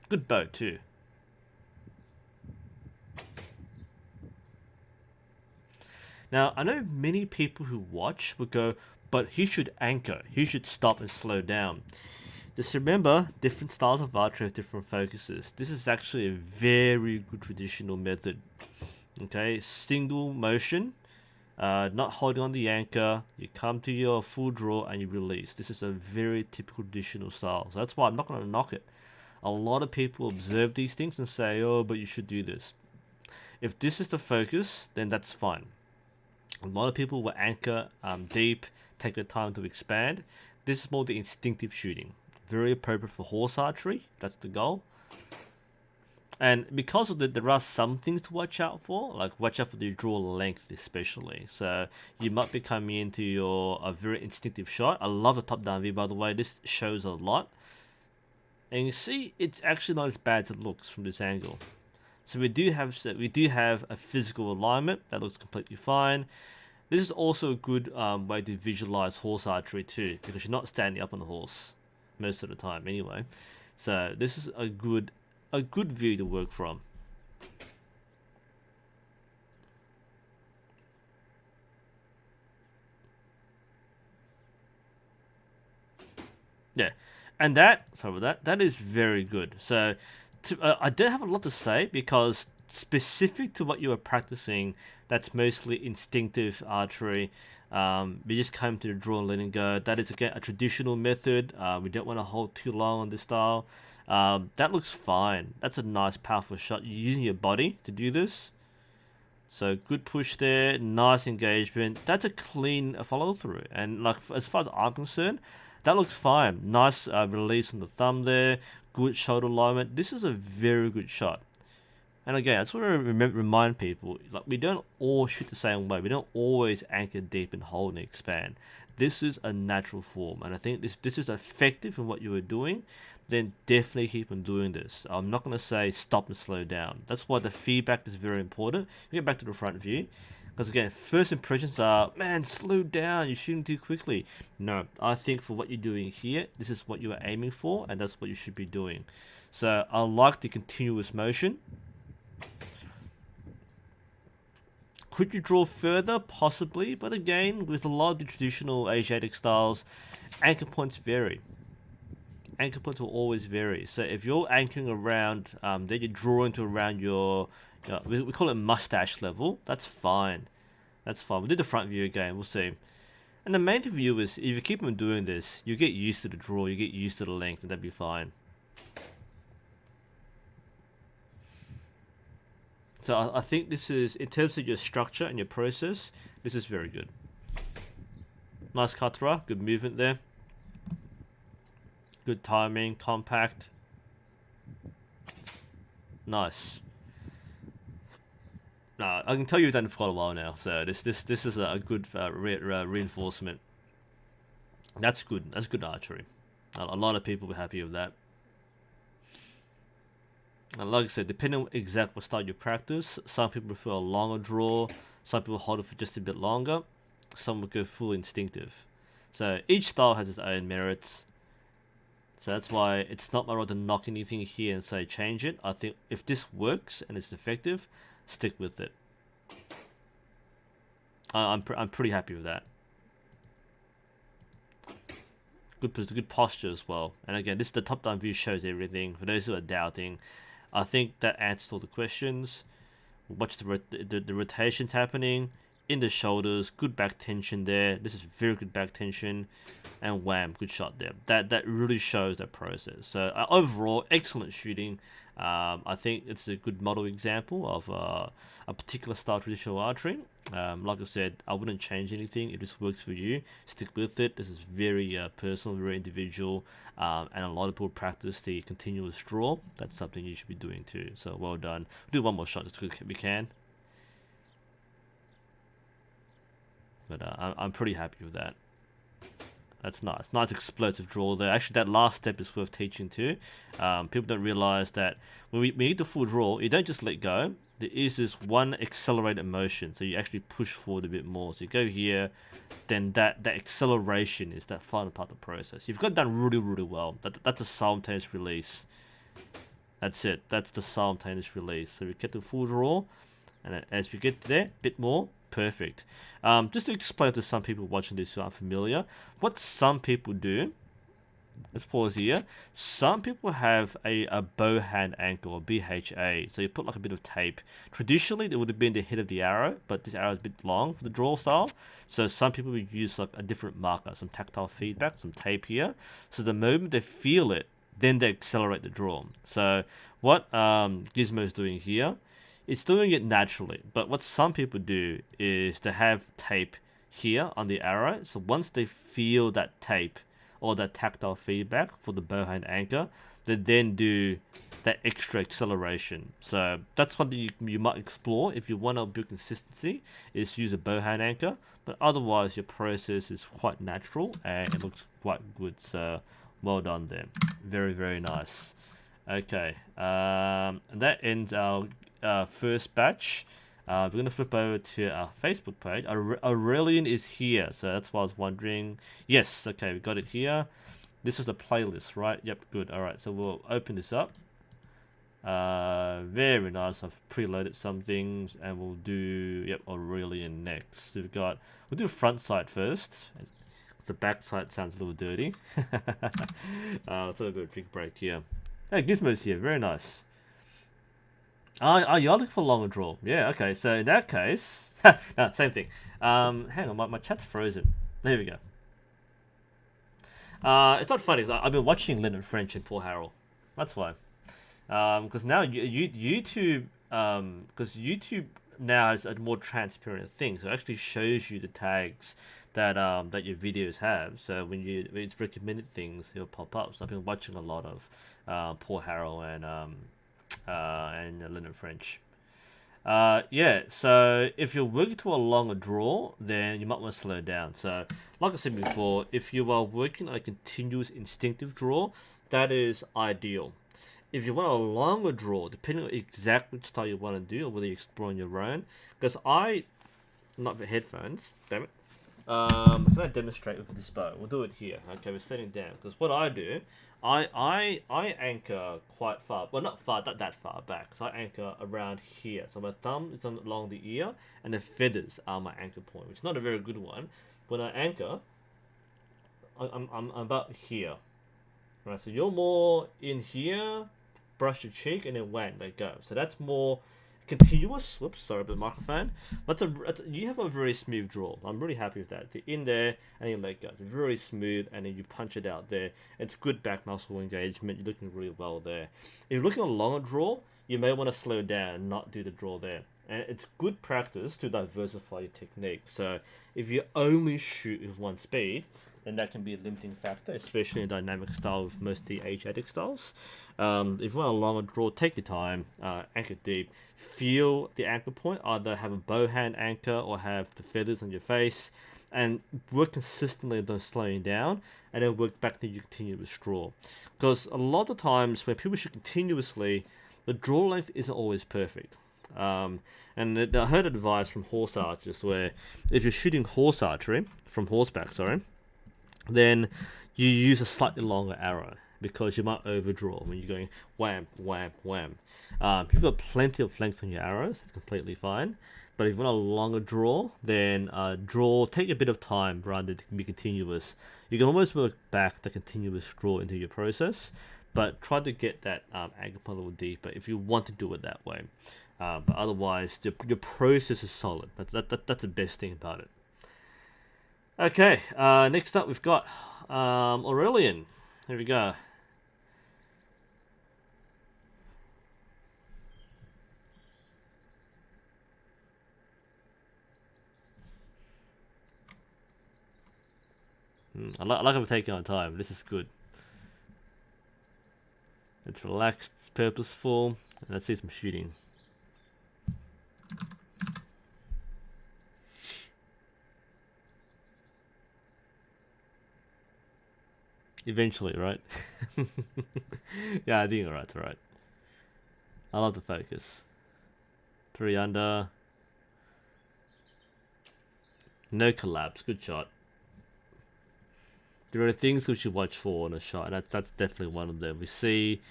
Good bow too. Now, I know many people who watch would go, but he should anchor. He should stop and slow down. Just remember, different styles of archery have different focuses. This is actually a very good traditional method. Okay, single motion. Not holding on the anchor, you come to your full draw and you release. This is a very typical traditional style. So that's why I'm not going to knock it. A lot of people observe these things and say, oh, but you should do this. If this is the focus, then that's fine. A lot of people will anchor deep, take the time to expand. This is more the instinctive shooting. Very appropriate for horse archery. That's the goal. And because of that, there are some things to watch out for, like watch out for the draw length especially. So you might be coming into a very instinctive shot. I love the top-down view, by the way. This shows a lot. And you see, it's actually not as bad as it looks from this angle. So we do have a physical alignment that looks completely fine. This is also a good way to visualize horse archery too, because you're not standing up on the horse most of the time anyway. So this is a good view to work from. Yeah, and that is very good. So I don't have a lot to say because specific to what you are practicing, that's mostly instinctive archery. We just come to the draw and let it go. That is again a traditional method. We don't want to hold too long on this style. That looks fine. That's a nice powerful shot. You're using your body to do this. So good push there, nice engagement. That's a clean follow through. And like as far as I'm concerned, that looks fine. Nice release on the thumb there. Good shoulder alignment. This is a very good shot. And again, I just want to remind people, like we don't all shoot the same way. We don't always anchor deep and hold and expand. This is a natural form, and I think this is effective in what you are doing. Then definitely keep on doing this. I'm not going to say stop and slow down. That's why the feedback is very important. We get back to the front view. Because again, first impressions are, man, slow down, you're shooting too quickly. No, I think for what you're doing here, this is what you are aiming for, and that's what you should be doing. So I like the continuous motion. Could you draw further? Possibly, but again, with a lot of the traditional Asiatic styles, anchor points vary. Anchor points will always vary. So if you're anchoring around, then you're drawing to around your, we call it mustache level. That's fine. That's fine. We'll do the front view again. We'll see. And the main thing for you is, if you keep on doing this, you get used to the draw, you get used to the length, and that'd be fine. So I think this is, in terms of your structure and your process, this is very good. Nice katra, good movement there. Good timing, compact. Nice. No, I can tell you've done it for quite a while now, so this is a good reinforcement. That's good. That's good archery. A lot of people were happy with that. And like I said, depending on exactly what style you practice, some people prefer a longer draw, some people hold it for just a bit longer, some will go full instinctive. So each style has its own merits. So that's why it's not my role to knock anything here and say change it. I think if this works and it's effective, stick with it. I'm pretty happy with that. Good posture as well. And again, this is the top-down view, shows everything. For those who are doubting, I think that answers all the questions. Watch the rotations happening in the shoulders. Good back tension there. This is very good back tension, and wham, good shot there. That really shows that process. So overall, excellent shooting. I think it's a good model example of a particular style traditional archery. Like I said, I wouldn't change anything. If this works for you, stick with it. This is very personal, very individual, and a lot of people practice the continuous draw. That's something you should be doing too. So well done. We'll do one more shot just as quick as we can. But I'm pretty happy with that. That's nice. Nice explosive draw there. Actually, that last step is worth teaching too. People don't realize that when we get the full draw, you don't just let go. There is this one accelerated motion. So you actually push forward a bit more. So you go here, then that acceleration is that final part of the process. You've got it done really, really well. That's a simultaneous release. That's it. That's the simultaneous release. So we get the full draw. And as we get there, a bit more. Perfect. Just to explain to some people watching this who aren't familiar, what some people do, let's pause here. Some people have a bow hand anchor, or BHA. So you put like a bit of tape. Traditionally, it would have been the head of the arrow, but this arrow is a bit long for the draw style. So some people would use like a different marker, some tactile feedback, some tape here. So the moment they feel it, then they accelerate the draw. So what Gizmo is doing here, it's doing it naturally, but what some people do is to have tape here on the arrow. So once they feel that tape or that tactile feedback for the bowhand anchor, they then do that extra acceleration. So that's what you might explore if you want to build consistency, is use a bowhand anchor. But otherwise, your process is quite natural and it looks quite good. So well done there. Very, very nice. Okay, and that ends our first batch. We're going to flip over to our Facebook page. Aurelian is here, so that's why I was wondering. Yes, okay, we got it here. This is a playlist, right? Yep, good. All right, so we'll open this up. Very nice. I've preloaded some things, and we'll do Aurelian next. So we'll do front side first. The back side sounds a little dirty. Let's have a good drink break here. Hey, Gizmo's here. Very nice. You're looking for a longer draw. Yeah, okay. So in that case... no, same thing. Hang on, my chat's frozen. There we go. It's not funny. I've been watching Lynn and French and Paul Harrell. That's why. Because now YouTube... Because YouTube now has a more transparent thing. So it actually shows you the tags that your videos have. So when it's recommended things, it'll pop up. So I've been watching a lot of Paul Harrell and Lynn and French. Yeah, so if you're working to a longer draw, then you might want to slow down. So, like I said before, if you are working on a continuous instinctive draw, that is ideal. If you want a longer draw, depending on exactly which style you want to do, or whether you're exploring your own, because not the headphones, damn it. Can I demonstrate with this bow? We'll do it here. Okay, we're setting down, because what I do, I anchor quite far, well not that far back, so I anchor around here. So my thumb is along the ear, and the feathers are my anchor point, which is not a very good one. When I anchor, I'm about here. Right, so you're more in here, brush your cheek, and then whang, let go. So that's more continuous. Whoops, sorry about the microphone. But you have a very smooth draw. I'm really happy with that. In there and you let go. It's very smooth, and then you punch it out there. It's good back muscle engagement. You're looking really well there. If you're looking at a longer draw, you may want to slow down and not do the draw there. And it's good practice to diversify your technique. So if you only shoot with one speed, then that can be a limiting factor, especially in dynamic style with most of the Asiatic styles. If you want a longer draw, take your time, anchor deep, feel the anchor point, either have a bow hand anchor or have the feathers on your face, and work consistently on slowing down, and then work back to your continuous draw. Because a lot of times when people shoot continuously, the draw length isn't always perfect. And I heard advice from horse archers where if you're shooting horse archery, from horseback, then you use a slightly longer arrow because you might overdraw when you're going wham, wham, wham. If you've got plenty of length on your arrows, it's completely fine. But if you want a longer draw, then take a bit of time rather than be continuous. You can almost work back the continuous draw into your process, but try to get that anchor point a little deeper if you want to do it that way. But otherwise, your process is solid. That's the best thing about it. Okay, next up we've got Aurelian. Here we go. I like how we're taking our time. This is good. It's relaxed, it's purposeful, and let's see some shooting. Eventually, right? Yeah, I think alright. I love the focus. 3 under. No collapse, good shot. There are things we should watch for in a shot, and that's definitely one of them. We see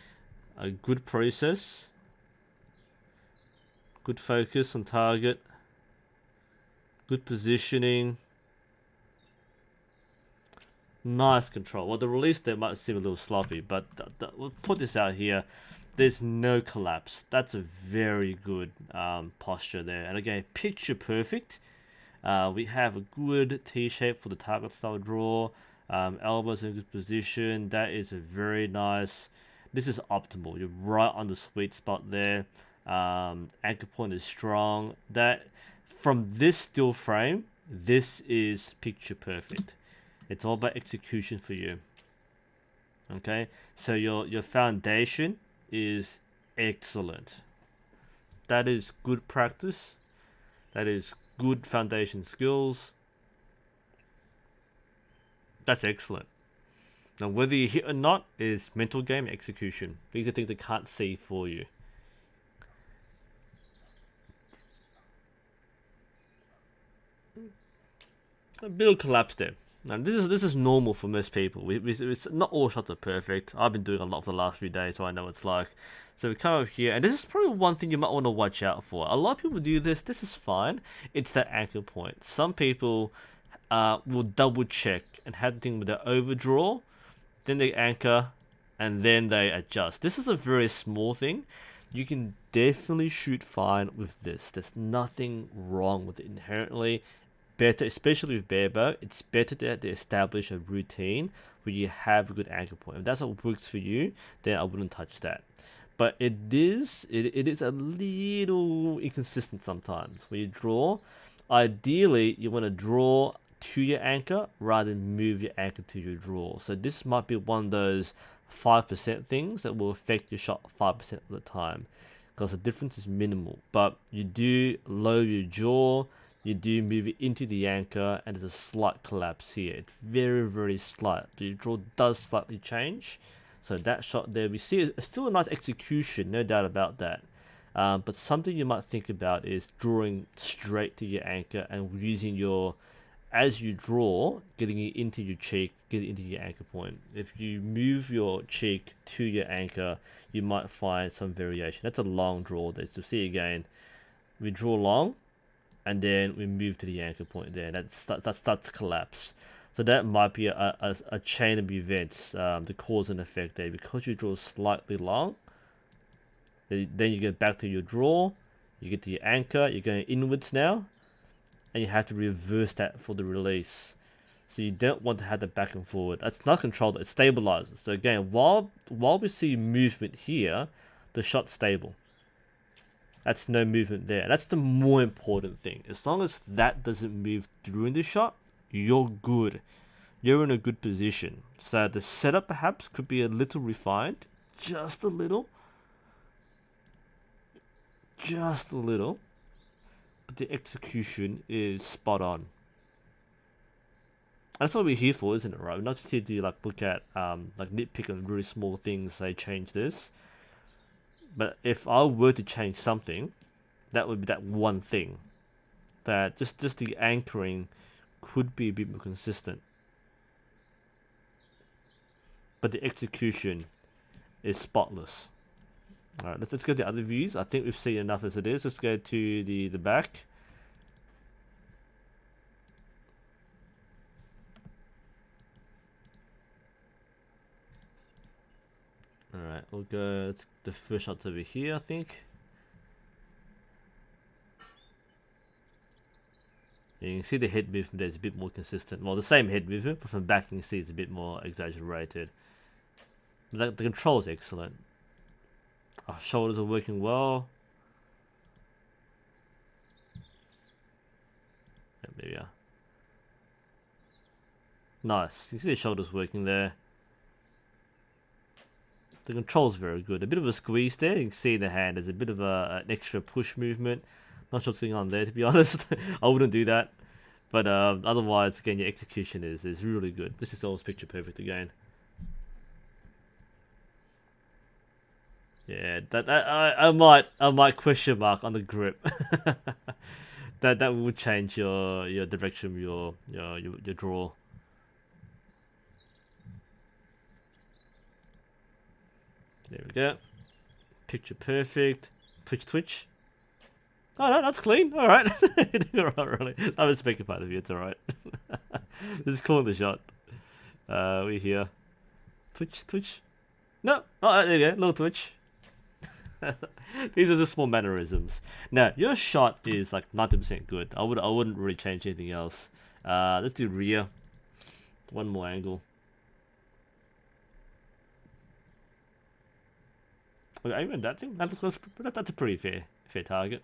a good process, good focus on target, good positioning, nice control. Well, the release there might seem a little sloppy, but we'll put this out here. There's no collapse. That's a very good posture there. And again, picture perfect. We have a good T-shape for the target style draw. Elbows in a good position. That is a very nice. This is optimal. You're right on the sweet spot there. Anchor point is strong. That from this still frame, this is picture perfect. It's all about execution for you. Okay, so your foundation is excellent. That is good practice. That is good foundation skills. That's excellent. Now, whether you hit or not is mental game execution. These are things I can't see for you. A bit of collapse there. Now, this is normal for most people. It's not all shots are perfect. I've been doing a lot for the last few days, so I know what it's like. So we come over here, and this is probably one thing you might want to watch out for. A lot of people do this. This is fine. It's that anchor point. Some people will double check and have the thing with the overdraw, then they anchor, and then they adjust. This is a very small thing. You can definitely shoot fine with this. There's nothing wrong with it inherently. Better, especially with bare bow, it's better to establish a routine where you have a good anchor point. If that's what works for you, then I wouldn't touch that. But it is a little inconsistent sometimes. When you draw, ideally you want to draw to your anchor rather than move your anchor to your draw. So this might be one of those 5% things that will affect your shot 5% of the time, because the difference is minimal. But you do lower your jaw, you do move it into the anchor, and there's a slight collapse here. It's very, very slight. Your draw does slightly change. So that shot there, we see it's still a nice execution, no doubt about that. But something you might think about is drawing straight to your anchor and using your, as you draw, getting it into your cheek, getting it into your anchor point. If you move your cheek to your anchor, you might find some variation. That's a long draw there. So see again, we draw long, and then we move to the anchor point there. That starts to collapse. So that might be a chain of events to cause an effect there. Because you draw slightly long, then you get back to your draw, You get to your anchor, you're going inwards now, and you have to reverse that for the release. So you don't want to have the back and forward. That's not controlled, it stabilizes. So again, while we see movement here, the shot's stable. That's no movement there. That's the more important thing. As long as that doesn't move during the shot, you're good. You're in a good position. So the setup perhaps could be a little refined. Just a little. Just a little. But the execution is spot on. That's what we're here for, isn't it, right? We're not just here to like look at like nitpick on really small things, say change this. But if I were to change something, that would be that one thing. That just the anchoring could be a bit more consistent. But the execution is spotless. Alright, let's go to other views. I think we've seen enough as it is. Let's go to the back. Alright, we'll go to the first shot's over here, I think. You can see the head movement there is a bit more consistent. Well, the same head movement, but from back you can see it's a bit more exaggerated. The control is excellent. Our shoulders are working well. Yeah, there we are. Nice. You can see the shoulders working there. The control's very good. A bit of a squeeze there. You can see the hand. There's a bit of an extra push movement. Not sure what's going on there, to be honest. I wouldn't do that. But otherwise, again, your execution is really good. This is almost picture perfect again. Yeah, I might question mark on the grip. that would change your direction, your draw. There we go. Picture perfect. Twitch. Oh no, that's clean. All right, alright, really. I'm just making fun of you. It's all right. This is calling the shot. We're here. Twitch. No. Oh, there you go. Little twitch. These are just small mannerisms. Now your shot is like 90% good. I wouldn't really change anything else. Let's do rear. One more angle. Okay, even that thing. That's a pretty fair target.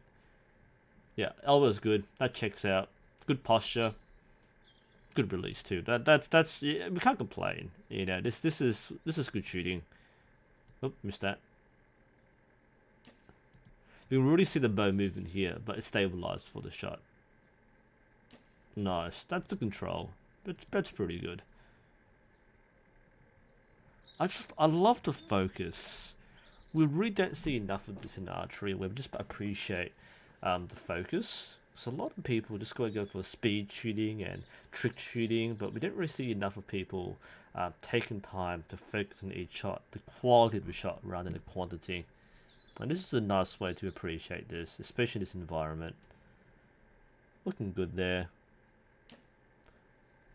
Yeah, elbow's good. That checks out. Good posture. Good release too. That's yeah, we can't complain. You know, this is good shooting. Oh, missed that. You can really see the bow movement here, but it's stabilized for the shot. Nice. That's the control. That's pretty good. I love the focus. We really don't see enough of this in archery. We just appreciate the focus. So a lot of people just go for speed shooting and trick shooting, but we don't really see enough of people taking time to focus on each shot, the quality of the shot rather than the quantity. And this is a nice way to appreciate this, especially in this environment. Looking good there.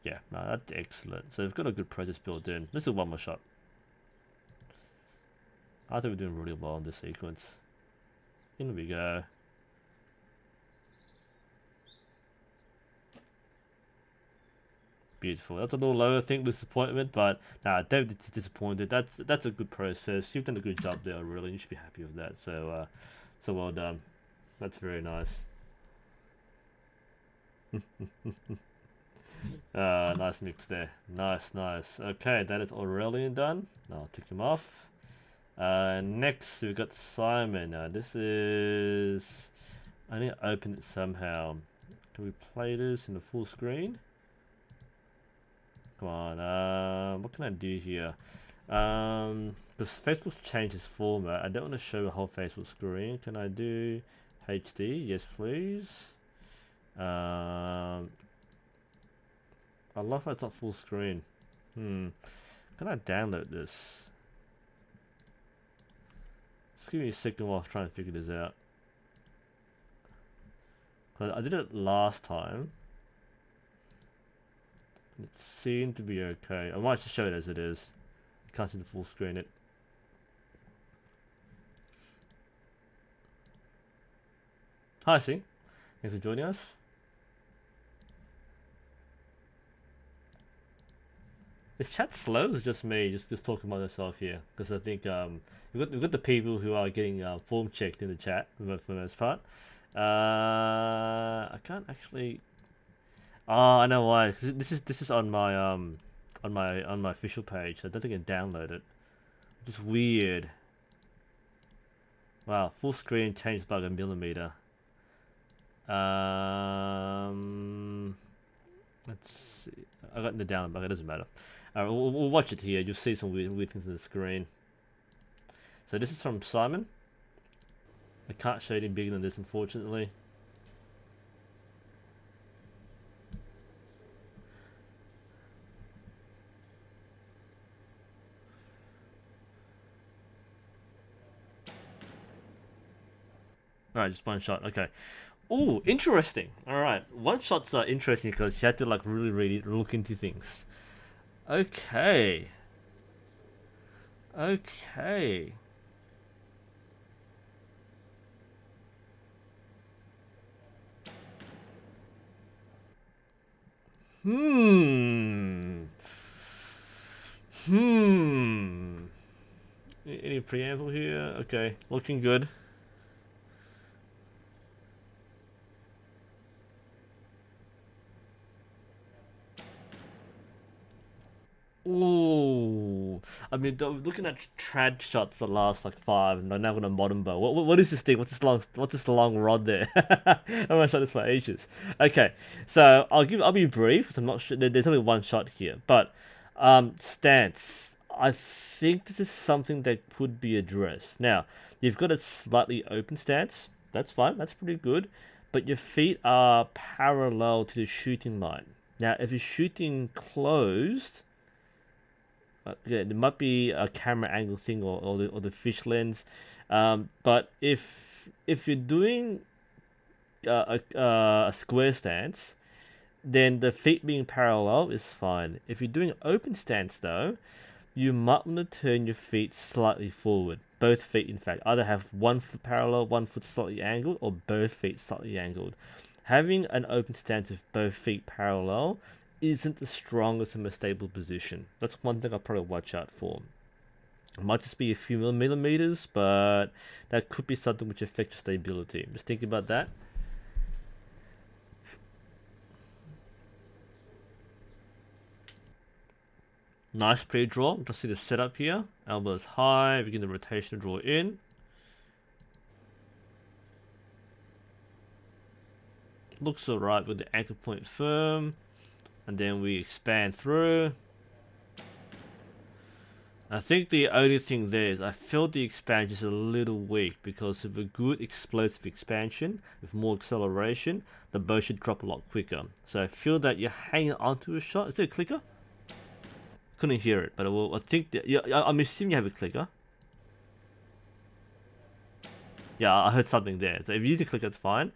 Yeah, no, that's excellent. So we've got a good process built in. This is one more shot. I think we're doing really well in this sequence. In we go. Beautiful. That's a little low, I think, disappointment, but nah, don't be disappointed. That's a good process. You've done a good job there, really. You should be happy with that. So, so well done. That's very nice. Nice mix there. Nice. Okay, that is Aurelian done. I'll tick him off. Next we've got Simon. This is... I need to open it somehow. Can we play this in the full screen? Come on, what can I do here? Because Facebook's changed its format. I don't want to show the whole Facebook screen. Can I do HD? Yes, please. I love how it's not full screen. Can I download this? Just give me a second while I'm trying to figure this out. Cause I did it last time. It seemed to be okay. I might just show it as it is. You can't see the full screen it. Hi, Sing. Thanks for joining us. Is chat slow? Or is it just me, just talking about myself here? Because I think we've got the people who are getting form checked in the chat for the most part. I can't actually. Oh, I know why. 'Cause this is on my on my official page. So I don't think I can download it. Just weird. Wow, full screen changed by like a millimeter. Let's see. I got the download, but it doesn't matter. Alright, we'll watch it here. You'll see some weird things on the screen. So this is from Simon. I can't show it any bigger than this, unfortunately. Alright, just one shot. Okay. Ooh, interesting. Alright, one shots are interesting because you had to like really look into things. Okay. Okay. Hmm. Any preamble here? Okay, looking good. Ooh, I mean, looking at trad shots the last like 5, and I'm now gonna modern bow. What is this thing? What's this long rod there? I'm gonna shot this for ages. Okay, so I'll be brief because I'm not sure. There's only one shot here, but stance. I think this is something that could be addressed. Now, you've got a slightly open stance. That's fine. That's pretty good, but your feet are parallel to the shooting line. Now, if you're shooting closed. Yeah, there might be a camera angle thing or the fish lens, but if you're doing a square stance, then the feet being parallel is fine. If you're doing open stance though, you might want to turn your feet slightly forward. Both feet, in fact, either have one foot parallel, one foot slightly angled, or both feet slightly angled. Having an open stance of both feet parallel isn't the strongest and most stable position. That's one thing I'll probably watch out for. It might just be a few millimeters, but that could be something which affects your stability. Just think about that. Nice pre-draw. Just see the setup here. Elbows high, begin the rotation to draw in. Looks alright with the anchor point firm. And then we expand through. I think the only thing there is I feel the expansion is a little weak because of a good explosive expansion with more acceleration, the bow should drop a lot quicker. So I feel that you're hanging onto a shot. Is there a clicker? Couldn't hear it, but I think that, yeah, I'm assuming you have a clicker. Yeah, I heard something there. So if you use a clicker, it's fine.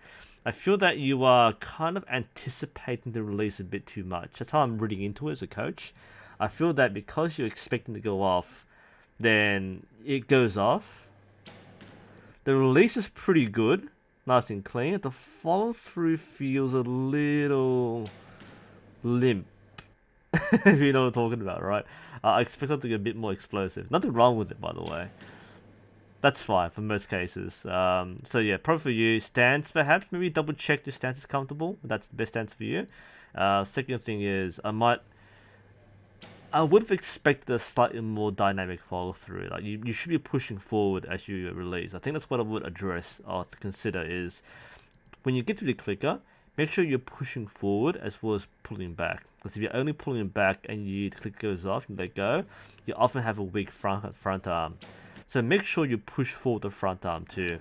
I feel that you are kind of anticipating the release a bit too much. That's how I'm reading into it as a coach. I feel that because you're expecting to go off, then it goes off. The release is pretty good, nice and clean. The follow through feels a little limp. If you know what I'm talking about, right? I expect something a bit more explosive. Nothing wrong with it, by the way. That's fine for most cases. So yeah, probably for you, stance perhaps. Maybe double check your stance is comfortable. That's the best stance for you. Second thing is, I would have expected a slightly more dynamic follow through. Like you should be pushing forward as you release. I think that's what I would address or consider is when you get to the clicker, make sure you're pushing forward as well as pulling back. Because if you're only pulling back and the clicker goes off and let go, you often have a weak front arm. So make sure you push forward the front arm too.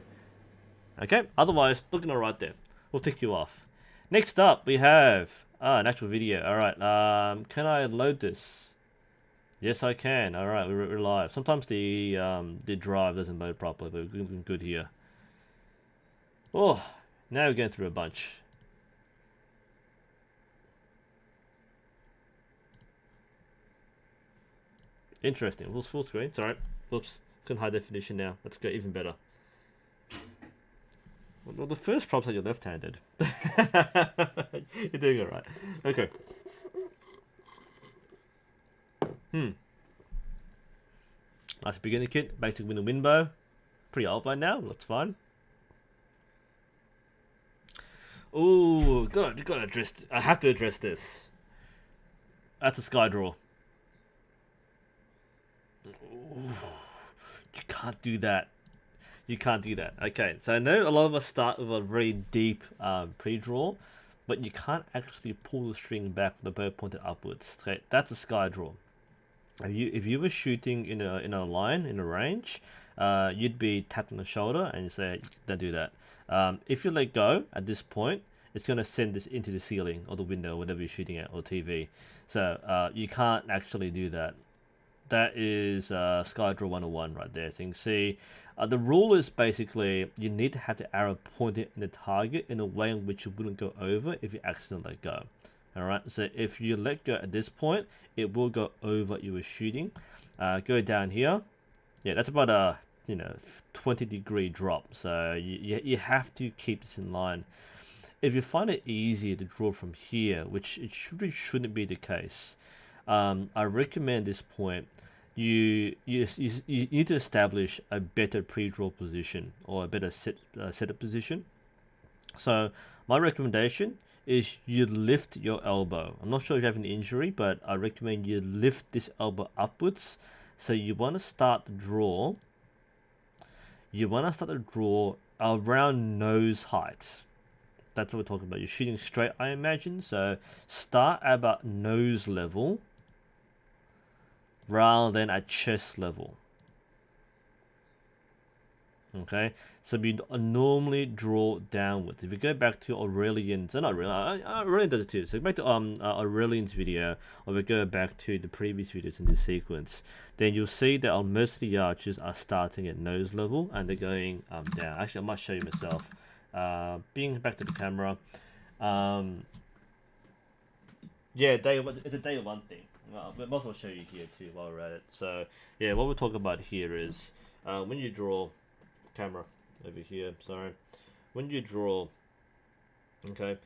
Okay, otherwise looking alright there. We'll take you off. Next up we have an actual video. Alright, can I load this? Yes I can. Alright, we're live. Sometimes the drive doesn't load properly, but we're doing good here. Oh, now we're going through a bunch. Interesting. Full screen. Sorry. Whoops. Couldn't high definition now. Let's go even better. Well, the first prompt said you're left-handed. You're doing it right. Okay. Nice beginner kit. Basic win bow. Pretty old by now. Looks fine. Ooh, gotta address. I have to address this. That's a sky draw. Ooh, you can't do that. You can't do that. Okay, so I know a lot of us start with a very deep pre-draw, but you can't actually pull the string back with the bow pointed upwards. Okay, that's a sky draw. If you were shooting in a line in a range, you'd be tapped on the shoulder and you say, "Don't do that." If you let go at this point, it's gonna send this into the ceiling or the window, whatever you're shooting at, or TV. So you can't actually do that. That is Sky Draw 101 right there. So you can see the rule is basically you need to have the arrow pointed in the target in a way in which you wouldn't go over if you accidentally let go. Alright, so if you let go at this point, it will go over what you were shooting. Go down here. Yeah, that's about a 20-degree drop. So you have to keep this in line. If you find it easier to draw from here, which it shouldn't be the case, I recommend this point you need to establish a better pre-draw position or a better setup position. So my recommendation is you lift your elbow. I'm not sure if you have an injury, but I recommend you lift this elbow upwards. So you want to start the draw. You want to start the draw around nose height. That's what we're talking about. You're shooting straight, I imagine. So start at about nose level rather than at chest level. Okay, so we normally draw downwards. If you go back to Aurelian's, not really, Aurelian does it too. So back to Aurelian's video, or we go back to the previous videos in this sequence, then you'll see that most of the archers are starting at nose level and they're going down. Actually, I might show you myself. Being back to the camera, yeah, it's a day one thing. But might as well show you here too while we're at it. So yeah, what we're talking about here is when you draw. Camera over here, sorry. When you draw, okay,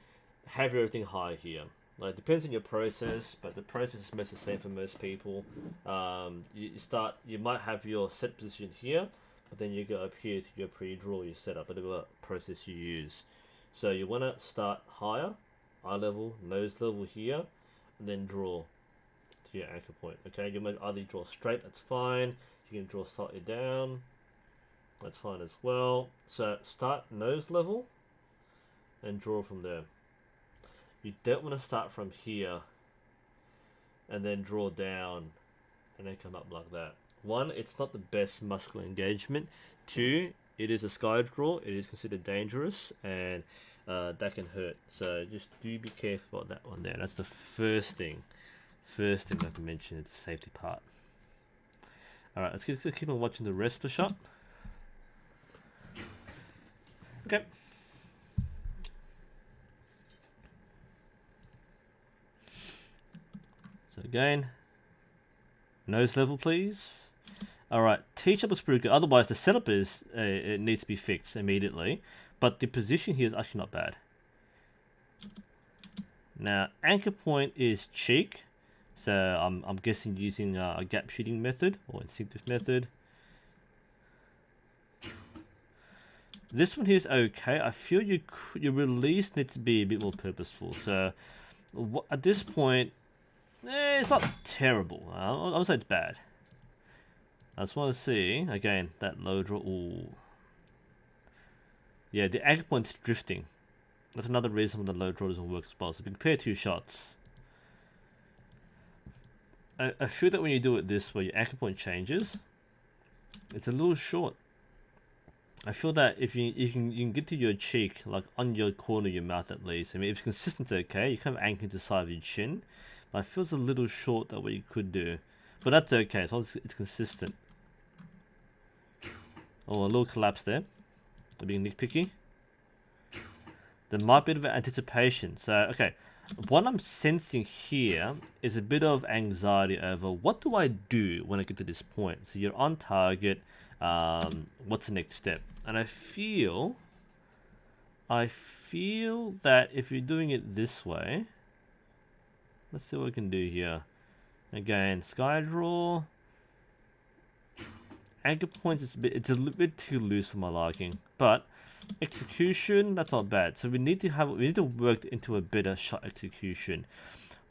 have everything high here. Like, depends on your process, but the process is most the same for most people. You might have your set position here, but then you go up here to your pre-draw, your setup, whatever process you use. So you want to start higher, eye level, nose level here, and then draw to your anchor point. Okay, you might either draw straight, that's fine. You can draw slightly down. That's fine as well. So start nose level and draw from there. You don't want to start from here and then draw down and then come up like that. One, it's not the best muscular engagement. Two, it is a sky draw. It is considered dangerous and that can hurt. So just do be careful about that one there. That's the first thing. First thing I have to mention is the safety part. Alright, let's keep on watching the rest of the shot. Okay. So again, nose level, please. All right, teach up is pretty good. Otherwise, the setup is it needs to be fixed immediately. But the position here is actually not bad. Now, anchor point is cheek, so I'm guessing using a gap shooting method or instinctive method. This one here is okay. I feel your release needs to be a bit more purposeful. So at this point, it's not terrible. I would say it's bad. I just want to see again that low draw. Ooh. Yeah, the anchor point's drifting. That's another reason why the low draw doesn't work as well. So if you compare two shots, I feel that when you do it this way, your anchor point changes. It's a little short. I feel that if you can get to your cheek, like on your corner of your mouth at least. I mean, if it's consistent, okay. You kind of anchor to the side of your chin, but it feels a little short that what you could do. But that's okay as long as it's consistent. Oh, a little collapse there. I'm being nitpicky. There might be a bit of anticipation. So okay, what I'm sensing here is a bit of anxiety over what do I do when I get to this point. So you're on target. What's the next step? And I feel I feel that if you're doing it this way, let's see what we can do here. Again, sky draw. Anchor points is it's a little bit too loose for my liking, but execution, that's not bad. So we need to work into a better shot execution.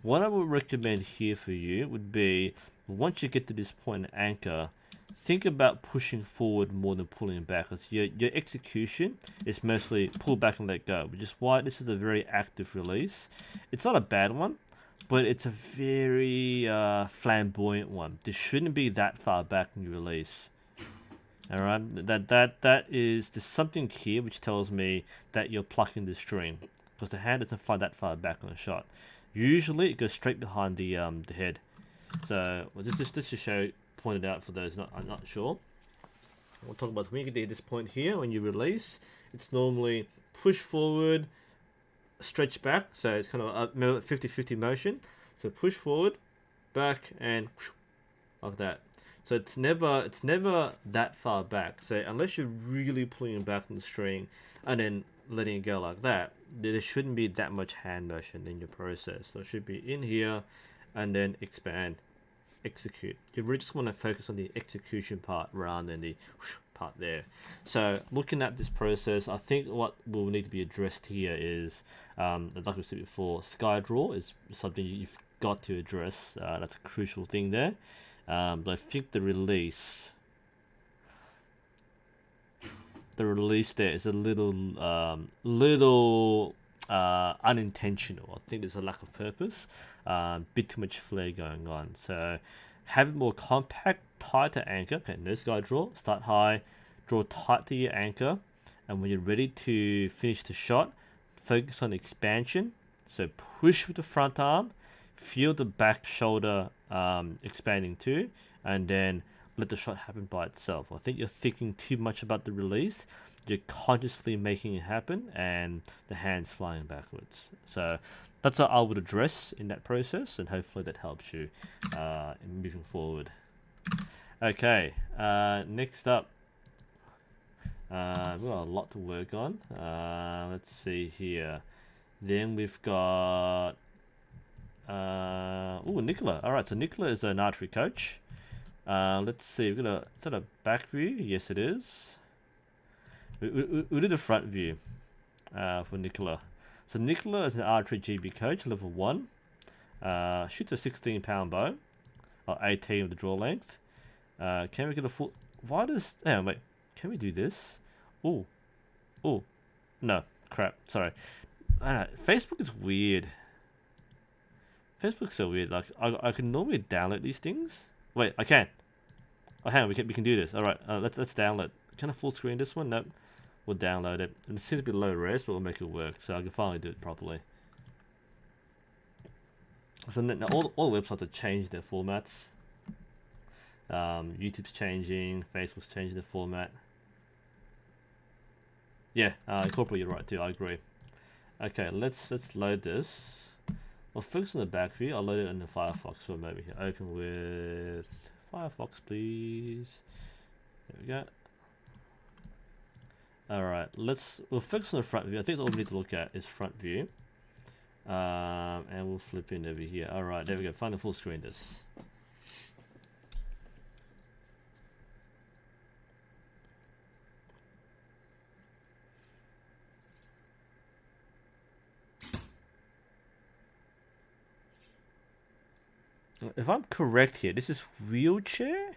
What I would recommend here for you would be, once you get to this point in anchor, think about pushing forward more than pulling back, because your execution is mostly pull back and let go, which is why this is a very active release. It's not a bad one, but it's a very flamboyant one. This shouldn't be that far back in your release. Alright, there's something here which tells me that you're plucking the string, because the hand doesn't fly that far back on a shot. Usually it goes straight behind the head. So just to show, point it out for those I'm not sure. We'll talk about when you get to this point here, when you release, it's normally push forward, stretch back, so it's kind of a 50-50 motion. So push forward, back, and like that. So it's never that far back. So unless you're really pulling it back on the string and then letting it go like that, there shouldn't be that much hand motion in your process. So it should be in here and then expand, execute. You really just want to focus on the execution part rather than the part there. So looking at this process, I think what will need to be addressed here is, like we said before, sky draw is something you've got to address. That's a crucial thing there. But I think the release there is a little unintentional. I think there's a lack of purpose, bit too much flair going on. So have it more compact, tighter anchor. Okay, no sky draw. Start high, draw tight to your anchor, and when you're ready to finish the shot, focus on expansion. So push with the front arm, feel the back shoulder expanding too, and then let the shot happen by itself. I think you're thinking too much about the release. You're consciously making it happen, and the hand's flying backwards. So that's what I would address in that process, and hopefully that helps you in moving forward. Okay, next up, we've got a lot to work on. Let's see here. Then we've got Nicola. All right, so Nicola is an archery coach. Let's see. Is that a back view? Yes, it is. We did a front view for Nicola. So Nicola is an archery GB coach, level 1. Shoots a 16-pound bow, or 18 with the draw length. Can we get a full? Why does? Oh wait. Can we do this? Oh, no, crap. Sorry. Facebook is weird. Facebook's so weird. Like I can normally download these things. Wait, I can. Oh, hang on, we can do this. All right, let's download. Can I full screen this one? Nope. We'll download it. And it seems to be low res, but we'll make it work. So I can finally do it properly. So now all the websites have changed their formats. YouTube's changing. Facebook's changing their format. Yeah, Incorporeal, you're right too. I agree. Okay, let's load this. I'll focus on the back view. I'll load it in the Firefox for a moment here. Open with Firefox, please. There we go. Alright, we'll focus on the front view. I think all we need to look at is front view. And we'll flip in over here. Alright, there we go. Find the full screen this. If I'm correct here, this is wheelchair.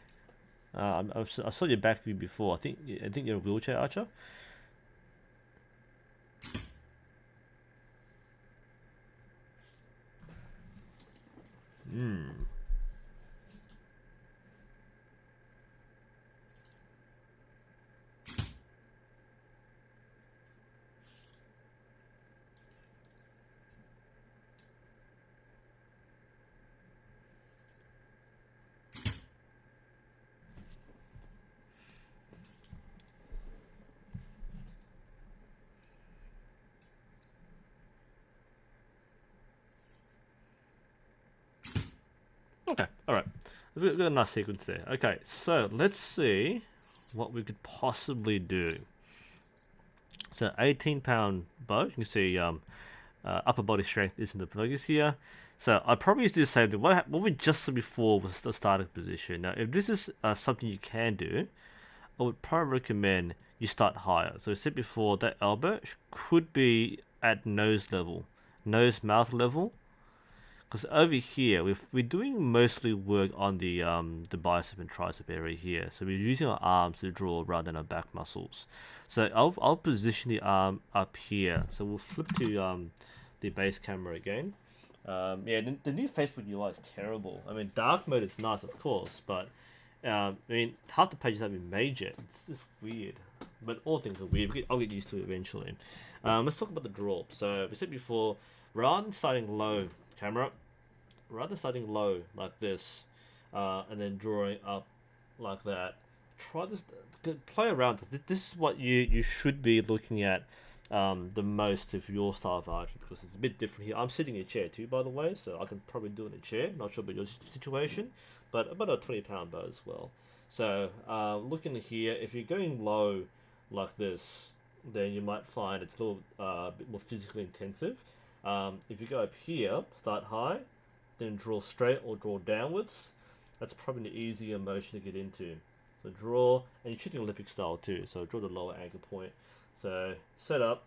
I saw your back view before. I think you're a wheelchair archer. Okay, alright. We've got a nice sequence there. Okay, so let's see what we could possibly do. So 18-pound bow. You can see upper body strength is in the focus here. So I probably used to do the same thing. What we just saw before was the starting position. Now, if this is something you can do, I would probably recommend you start higher. So I said before that elbow could be at nose level, nose mouth level. Because over here, we're doing mostly work on the bicep and tricep area here. So we're using our arms to draw rather than our back muscles. So I'll position the arm up here. So we'll flip to the base camera again. Yeah, the new Facebook UI is terrible. I mean, dark mode is nice, of course, but I mean, half the pages haven't been made yet. It's just weird. But all things are weird. I'll get used to it eventually. Let's talk about the draw. So we said before, rather than starting low, camera, rather than starting low like this, and then drawing up like that, try this. Play around. This is what you should be looking at the most of your style of archery, because it's a bit different here. I'm sitting in a chair too, by the way, so I can probably do it in a chair. Not sure about your situation, but about a 20-pound bow as well. So looking here, if you're going low like this, then you might find it's a little bit more physically intensive. If you go up here, start high, then draw straight or draw downwards, that's probably an easier motion to get into. So draw, and you're shooting Olympic style too, so draw the lower anchor point. So set up,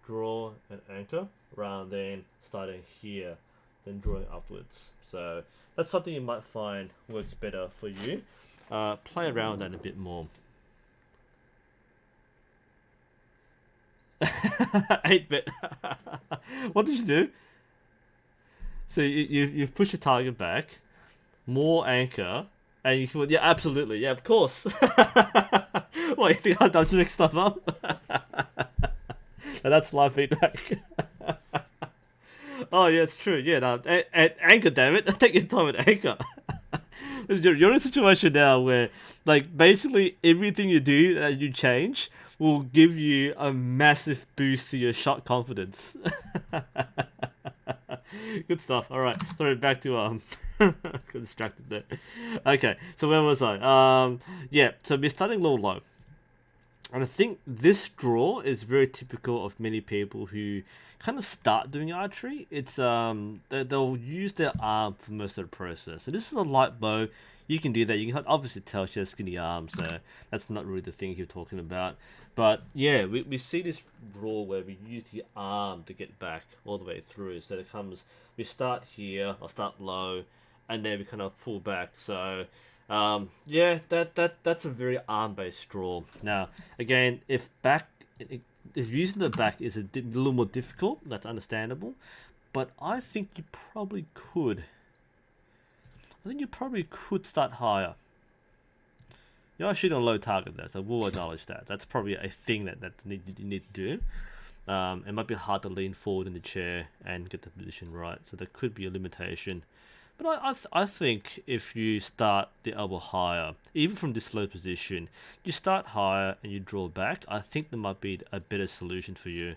draw and anchor, rather than starting here, then drawing upwards. So that's something you might find works better for you. Play around with that a bit more. 8-bit. What did you do? So you've pushed your target back, more anchor, and you can, yeah, absolutely, yeah, of course. What, you think I'm just mixed stuff up? And that's live feedback. Oh yeah, it's true. Yeah, no, anchor, damn it, take your time with anchor. You're in a situation now where, like, basically everything you do that you change will give you a massive boost to your shot confidence. Good stuff. All right. Sorry. Back to got distracted there. Okay. So where was I? Yeah. So we're starting low. And I think this draw is very typical of many people who kind of start doing archery. It's they'll use their arm for most of the process. So this is a light bow. You can do that. You can obviously tell she has skinny arms, so that's not really the thing you're talking about. But yeah, we see this draw where we use the arm to get back all the way through. So it comes, we start here, or start low, and then we kind of pull back. So yeah, that's a very arm-based draw. Now, again, if using the back is a little more difficult, that's understandable. But I think you probably could. I think you probably could start higher. You are shooting a low target there, so we'll acknowledge that. That's probably a thing that you need to do. It might be hard to lean forward in the chair and get the position right, so there could be a limitation. But I think if you start the elbow higher, even from this low position, you start higher and you draw back, I think there might be a better solution for you.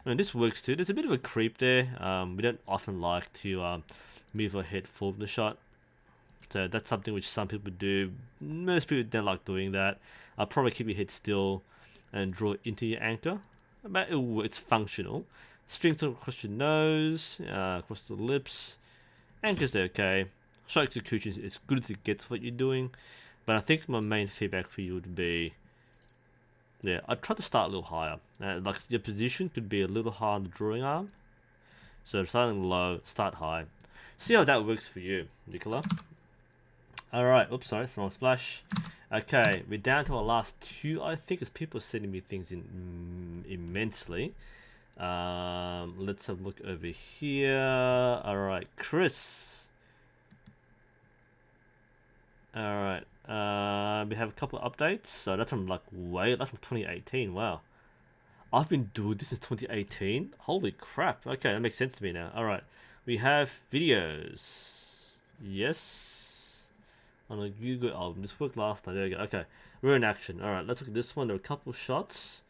And this works too. There's a bit of a creep there. We don't often like to move our head forward in the shot. So that's something which some people do. Most people don't like doing that. I'll probably keep your head still and draw into your anchor. But it's functional. Strength across your nose, across the lips. Anchor's okay. Shot execution is as good as it gets for what you're doing. But I think my main feedback for you would be, yeah, I'd try to start a little higher. Like your position could be a little higher on the drawing arm. So starting low, start high. See how that works for you, Nicola. Alright, oops, sorry, wrong splash. Okay, we're down to our last two, I think, as people are sending me things in immensely. Let's have a look over here. Alright, Chris. Alright, we have a couple of updates. So that's from that's from 2018. Wow. I've been doing this since 2018. Holy crap. Okay, that makes sense to me now. Alright, we have videos. Yes. On a Google album. This worked last time. There we go. Okay, we're in action. Alright, let's look at this one. There are a couple of shots.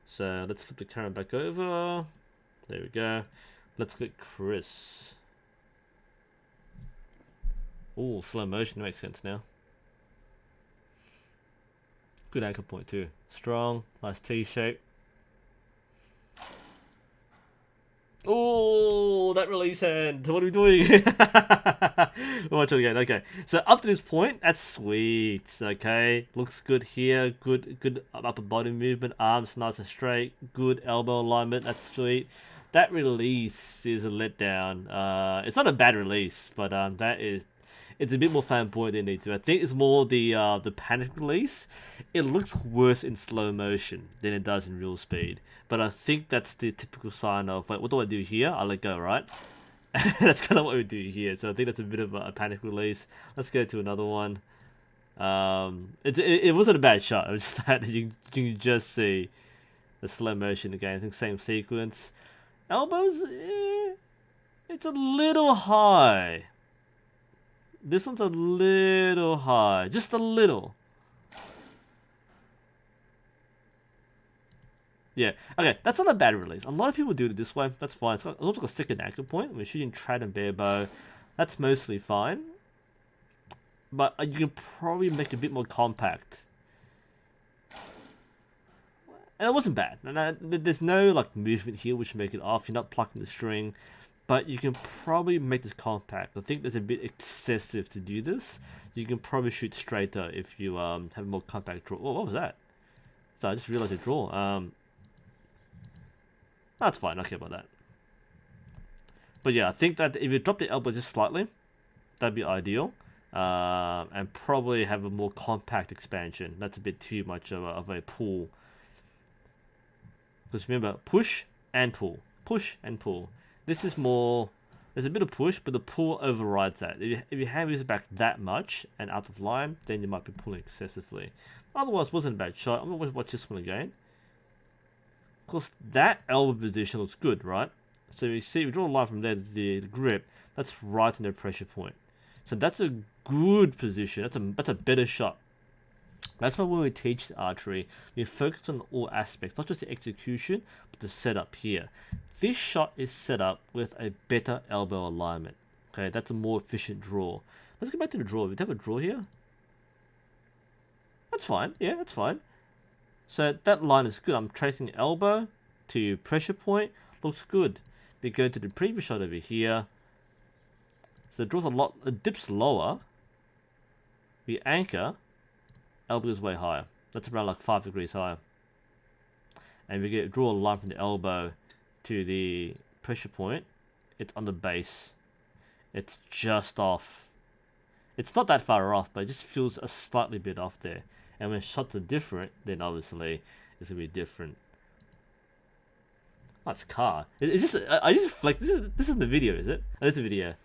So let's flip the camera back over. There we go. Let's get Chris. Oh, slow motion makes sense now. Good anchor point too. Strong, nice T shape. Oh, that release hand. What are we doing? Watch it again. Okay, so up to this point, that's sweet. Okay, looks good here. Good upper body movement. Arms nice and straight. Good elbow alignment. That's sweet. That release is a letdown. It's not a bad release, but it's a bit more flamboyant than it needs to. I think it's more the panic release. It looks worse in slow motion than it does in real speed. But I think that's the typical sign of, like, what do I do here? I let go, right? That's kind of what we do here. So I think that's a bit of a panic release. Let's go to another one. It wasn't a bad shot. It was just that you can just see the slow motion again. I think same sequence. Elbows, it's a little high. This one's a little high, just a little. Yeah, okay, that's not a bad release. A lot of people do it this way. That's fine. It's got a little like a second anchor point. When you're shooting trad and bare bow, that's mostly fine. But you can probably make it a bit more compact. And it wasn't bad. And there's no like movement here which make it off. You're not plucking the string. But you can probably make this compact. I think that's a bit excessive to do this. You can probably shoot straighter if you have a more compact draw. Oh, what was that? So I just realized a draw. That's fine, I don't care about that. But yeah, I think that if you drop the elbow just slightly, that'd be ideal. And probably have a more compact expansion. That's a bit too much of a pull. Because remember, push and pull. Push and pull. This is more, there's a bit of push, but the pull overrides that. If your hand moves back that much and out of line, then you might be pulling excessively. Otherwise, it wasn't a bad shot. I'm going to watch this one again. Of course, that elbow position looks good, right? So you see, we draw a line from there to the grip. That's right in the pressure point. So that's a good position. That's a better shot. That's why when we teach archery, we focus on all aspects, not just the execution, but the setup here. This shot is set up with a better elbow alignment. Okay, that's a more efficient draw. Let's go back to the draw. We have a draw here. That's fine. Yeah, that's fine. So that line is good. I'm tracing elbow to pressure point. Looks good. We go to the previous shot over here. So it draws a lot. It dips lower. We anchor. Elbow is way higher. That's around like 5 degrees higher. And we draw a line from the elbow to the pressure point. It's on the base. It's just off. It's not that far off, but it just feels a slightly bit off there. And when shots are different, then obviously it's gonna be different. Oh, it's a car. It's just I just flex. This is the video, is it? Oh, it's a video.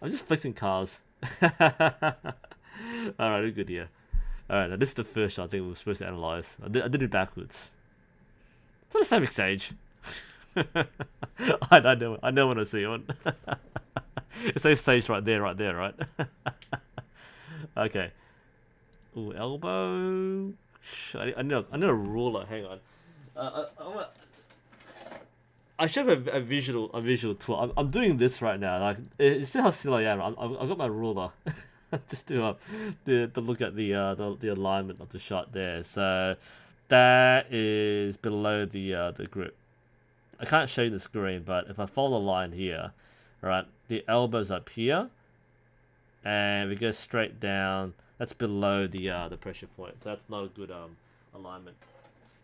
I'm just flexing cars. Alright, we're good here. Alright, now this is the first shot I think we were supposed to analyze. I did it backwards. It's on the same exchange. I know when I see one. It's the stage right there, right? Okay. Ooh, elbow. I need a ruler. Hang on. I should have a visual tool. I'm doing this right now. Like, you see how silly I am. I've got my ruler. Just to look at the alignment of the shot there. So that is below the grip. I can't show you the screen, but if I follow the line here, right, the elbow's up here, and we go straight down. That's below the pressure point. So that's not a good alignment.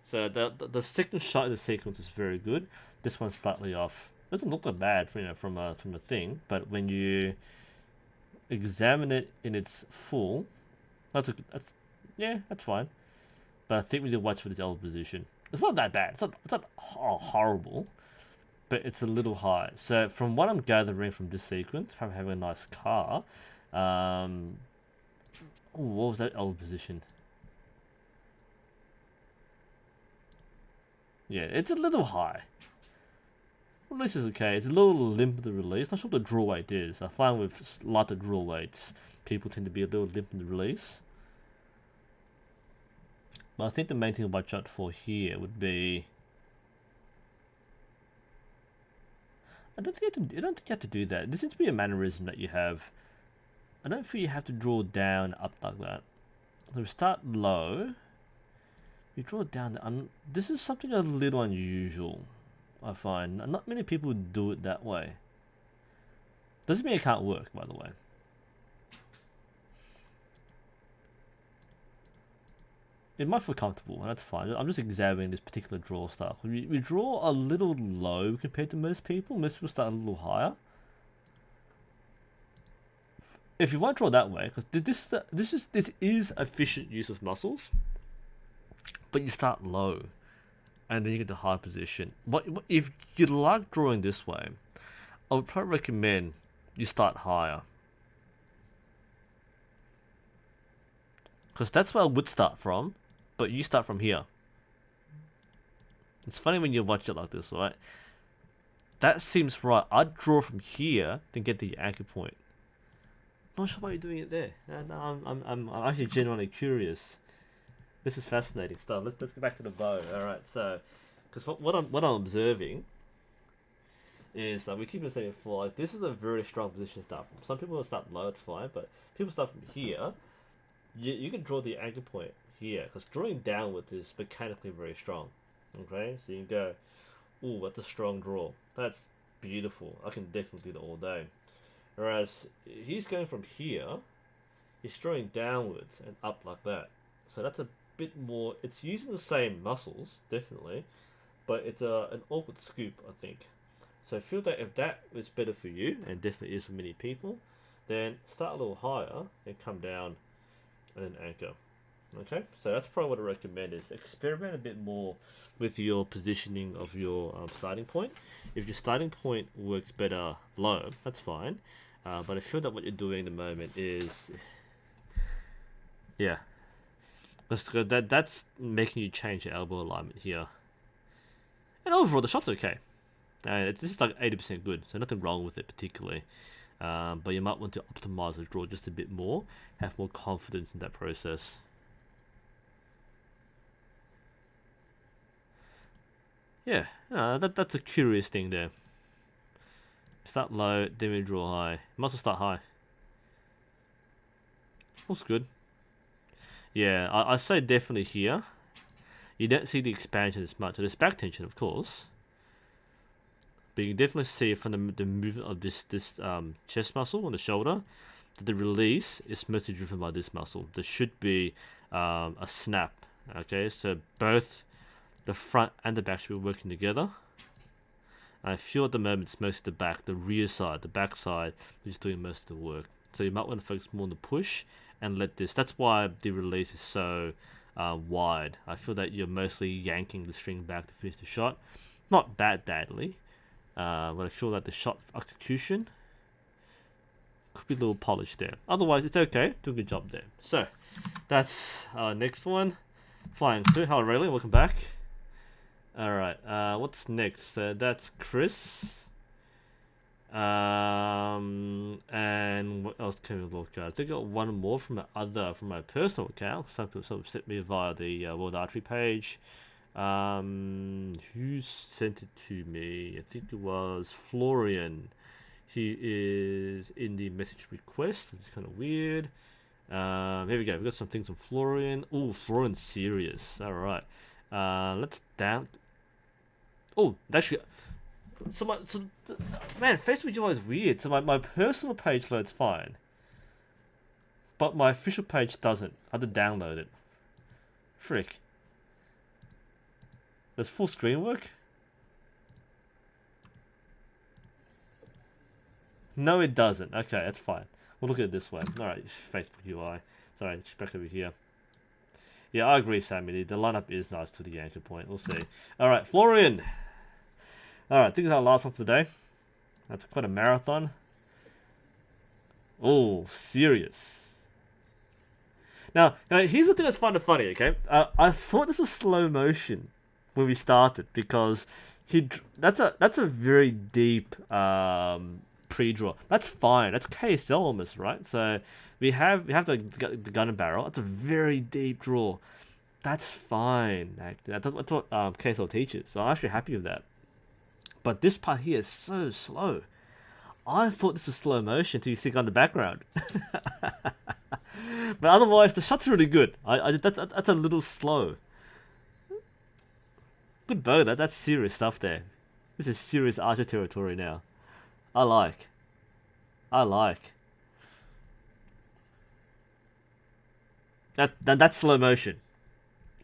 So the second shot in the sequence is very good. This one's slightly off. Doesn't look that bad, from a thing, but when you examine it in its full, that's fine. But I think we need to watch for this elbow position. It's not that bad. It's not horrible, but it's a little high. So from what I'm gathering from this sequence, from having a nice car, what was that elbow position? Yeah, it's a little high. Release is okay. It's a little limp with the release. Not sure what the draw weight is. I find with lighter draw weights, people tend to be a little limp in the release. But I think the main thing to watch out for here would be, I don't think you have to do that. There seems to be a mannerism that you have. I don't think you have to draw down up like that. So we start low. You draw it down. This is something a little unusual, I find. Not many people do it that way. Doesn't mean it can't work, by the way. It might feel comfortable, and that's fine. I'm just examining this particular draw style. We draw a little low compared to most people. Most people start a little higher. If you want to draw that way, because this is efficient use of muscles, but you start low, and then you get the high position. But if you like drawing this way, I would probably recommend you start higher, because that's where I would start from, but you start from here. It's funny when you watch it like this, right? That seems right. I'd draw from here to get the anchor point. Not sure why you're doing it there. No, I'm actually genuinely curious. This is fascinating stuff. Let's get back to the bow. All right, so because what I'm observing is we keep on saying before, like, this is a very strong position to start from. Some people will start low, it's fine, but people start from here. You can draw the anchor point here, because drawing downwards is mechanically very strong. Okay, so you can go, ooh, that's a strong draw. That's beautiful. I can definitely do that all day. Whereas he's going from here, he's drawing downwards and up like that. So that's a bit more. It's using the same muscles, definitely, but it's an awkward scoop, I think. So I feel that if that is better for you, and definitely is for many people, then start a little higher and come down and then anchor. Okay, so that's probably what I recommend, is experiment a bit more with your positioning of your starting point. If your starting point works better low, that's fine. But I feel that what you're doing at the moment is, yeah, that's making you change your elbow alignment here. And overall, the shot's okay. This is like 80% good, so nothing wrong with it particularly. But you might want to optimize the draw just a bit more, have more confidence in that process. Yeah, that's a curious thing there. Start low, then we draw high. Might as well start high. Looks good. Yeah, I say definitely here. You don't see the expansion as much. There's back tension, of course, but you can definitely see from the movement of this chest muscle on the shoulder that the release is mostly driven by this muscle. There should be a snap. Okay, so both the front and the back should be working together. I feel at the moment it's mostly the back, the rear side, the back side is doing most of the work. So you might want to focus more on the push and let this. That's why the release is so wide. I feel that you're mostly yanking the string back to finish the shot. Not that badly, but I feel that the shot execution could be a little polished there. Otherwise, it's okay. Do a good job there. So that's our next one. Flying through. Hello, Rayleigh. Welcome back. Alright, what's next? That's Chris. And what else can we look at? I think I got one more from my personal account. Some people sort of sent me via the World Archery page. Who sent it to me? I think it was Florian. He is in the message request, which is kind of weird. Here we go. We got some things from Florian. Oh, Florian's serious. Alright. Let's down. Oh, actually, man, Facebook UI is weird. So my personal page loads fine, but my official page doesn't. I had to download it. Frick. Does full screen work? No, it doesn't. Okay, that's fine. We'll look at it this way. Alright, Facebook UI. Sorry, just back over here. Yeah, I agree, Sammy. The lineup is nice to the anchor point. We'll see. Alright, Florian. Alright, I think that's our last one for today. That's quite a marathon. Oh, serious. Now, here's the thing that's kind of funny, okay? I thought this was slow motion when we started, because that's a very deep pre-draw. That's fine. That's KSL almost, right? So we have the gun and barrel. That's a very deep draw. That's fine. That's what KSL teaches. So I'm actually happy with that. But this part here is so slow. I thought this was slow motion until you see on the background. But otherwise, the shots are really good. That's a little slow. Good bow. That's serious stuff there. This is serious archer territory now. I like. I like. That's slow motion.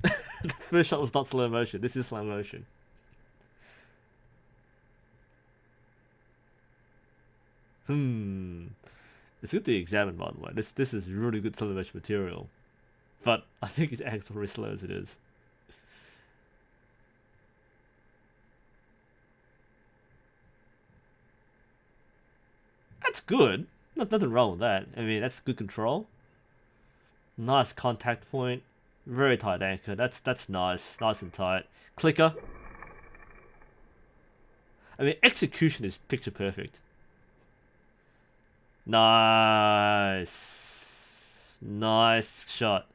The first shot was not slow motion. This is slow motion. It's good to examine, by the way. This is really good slow motion material, but I think it's actually slow as it is. That's good. Nothing wrong with that. I mean, that's good control. Nice contact point. Very tight anchor. That's nice. Nice and tight. Clicker. I mean, execution is picture perfect. Nice. Nice shot.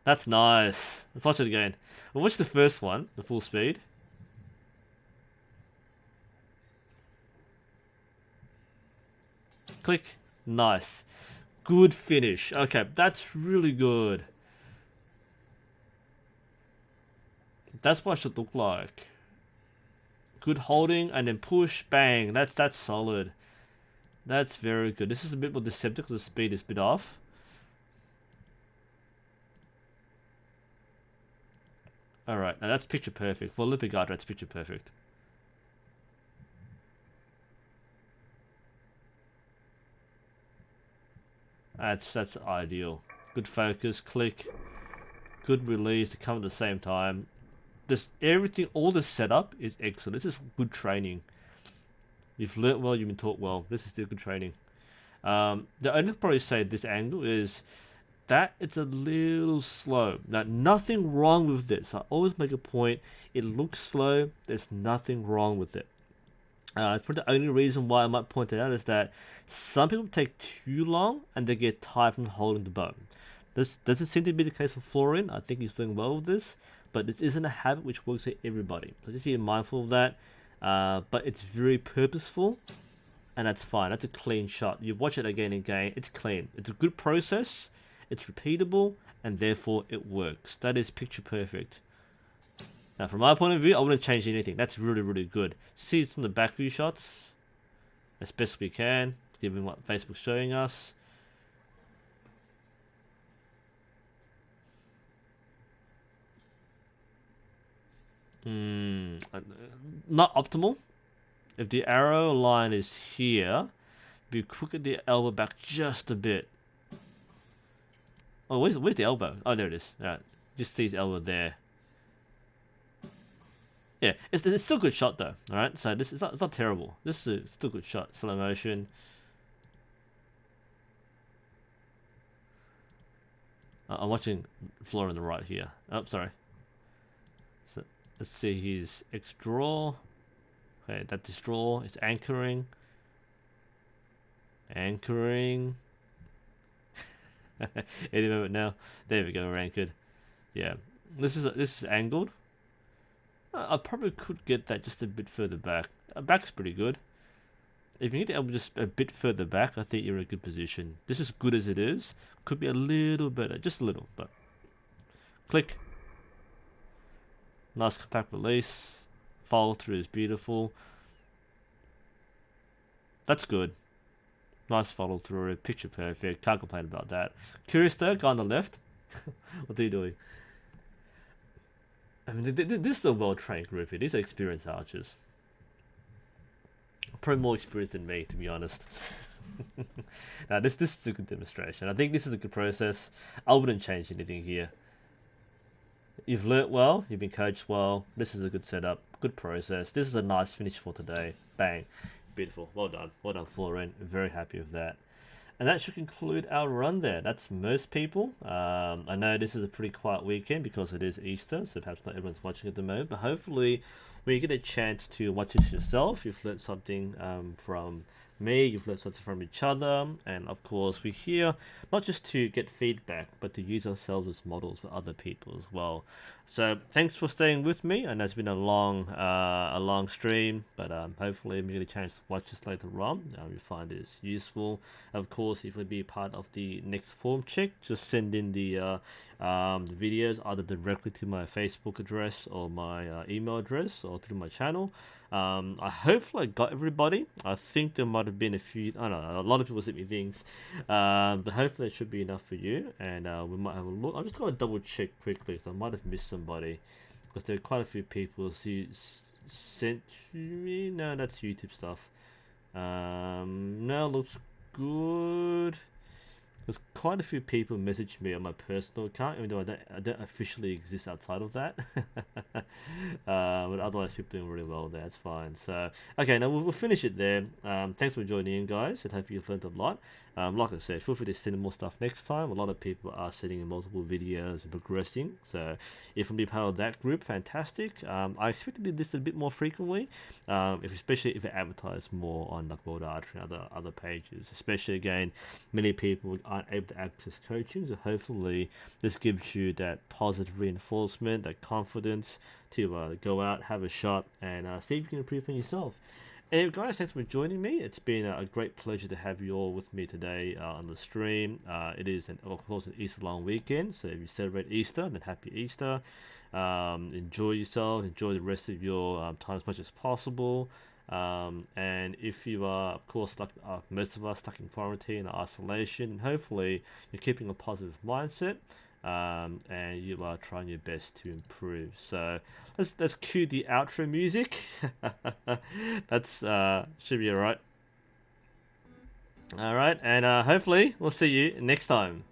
That's nice. Let's watch it again. We'll watch the first one, the full speed. Click. Nice. Good finish. Okay, that's really good. That's what it should look like. Good holding and then push, bang. That's solid. That's very good. This is a bit more deceptive because the speed is a bit off. Alright, now that's picture perfect. For Olympic art, that's picture perfect. That's ideal. Good focus, click, good release to come at the same time. This everything, all the setup is excellent. This is good training. You've learnt well, you've been taught well. This is still good training. The only probably say this angle is that it's a little slow. Now, nothing wrong with this. I always make a point. It looks slow. There's nothing wrong with it. The only reason why I might point it out is that some people take too long and they get tired from holding the bow. This doesn't seem to be the case for Florian. I think he's doing well with this, but this isn't a habit which works for everybody. So just be mindful of that. But it's very purposeful, and that's fine. That's a clean shot. You watch it again and again. It's clean. It's a good process. It's repeatable, and therefore it works. That is picture perfect. Now, from my point of view, I wouldn't change anything. That's really, really good. See some of the back view shots as best we can, given what Facebook's showing us. Not optimal. If the arrow line is here, be quick at the elbow back just a bit. Oh, where's the elbow? Oh, there it is. Alright, just see his elbow there. Yeah, it's still a good shot though. All right, so this is it's not terrible. This is still a good shot. Slow motion. I'm watching Florian on the right here. Oh, sorry. So let's see his X draw. Okay, that's his draw. It's anchoring. Anchoring. Any moment now. There we go. We're anchored. Yeah, this is angled. I probably could get that just a bit further back. Back's pretty good. If you get the elbow just a bit further back, I think you're in a good position. This is good as it is. Could be a little better, just a little, but click. Nice compact release. Follow through is beautiful. That's good. Nice follow through, picture perfect. Can't complain about that. Curious though, guy on the left. What are you doing? I mean, this is a well-trained group here. These are experienced archers. Probably more experienced than me, to be honest. Now, this is a good demonstration. I think this is a good process. I wouldn't change anything here. You've learnt well. You've been coached well. This is a good setup. Good process. This is a nice finish for today. Bang. Beautiful. Well done. Well done, Florian. Very happy with that. And that should conclude our run there. That's most people. I know this is a pretty quiet weekend because it is Easter, so perhaps not everyone's watching at the moment. But hopefully, when you get a chance to watch it yourself, you've learned something from me, you've learned something from each other, and of course we're here not just to get feedback, but to use ourselves as models for other people as well. So thanks for staying with me. I know it's been a long stream, but hopefully when you get a chance to watch this later on, you find this useful. Of course, if you be part of the next form check, just send in the the videos either directly to my Facebook address or my email address or through my channel. I hopefully got everybody. I think there might have been a few. I don't know. A lot of people sent me things, but hopefully it should be enough for you. And we might have a look. I'm just gonna double check quickly because I might have missed somebody because there are quite a few people who sent to me. No, that's YouTube stuff. No, looks good. There's quite a few people messaged me on my personal account, even though I don't officially exist outside of that. But otherwise, people doing really well there. That's fine. So, okay, now we'll finish it there. Thanks for joining in, guys, and hope you've learned a lot. Like I said, feel free to send in more stuff next time. A lot of people are sending in multiple videos and progressing. So, if you can be part of that group, fantastic. I expect to do this a bit more frequently, especially if I advertise more on like World Archery and other pages. Especially again, many people aren't able to access coaching, so hopefully this gives you that positive reinforcement, that confidence to go out, have a shot, and see if you can improve on yourself. Anyway, guys, thanks for joining me. It's been a great pleasure to have you all with me today on the stream. It is, of course, an Easter long weekend, so if you celebrate Easter, then happy Easter. Enjoy yourself, enjoy the rest of your time as much as possible. And if you are, of course, like most of us, stuck in quarantine or isolation, hopefully you're keeping a positive mindset. And you are trying your best to improve. So let's cue the outro music. That's should be alright. Alright, and hopefully we'll see you next time.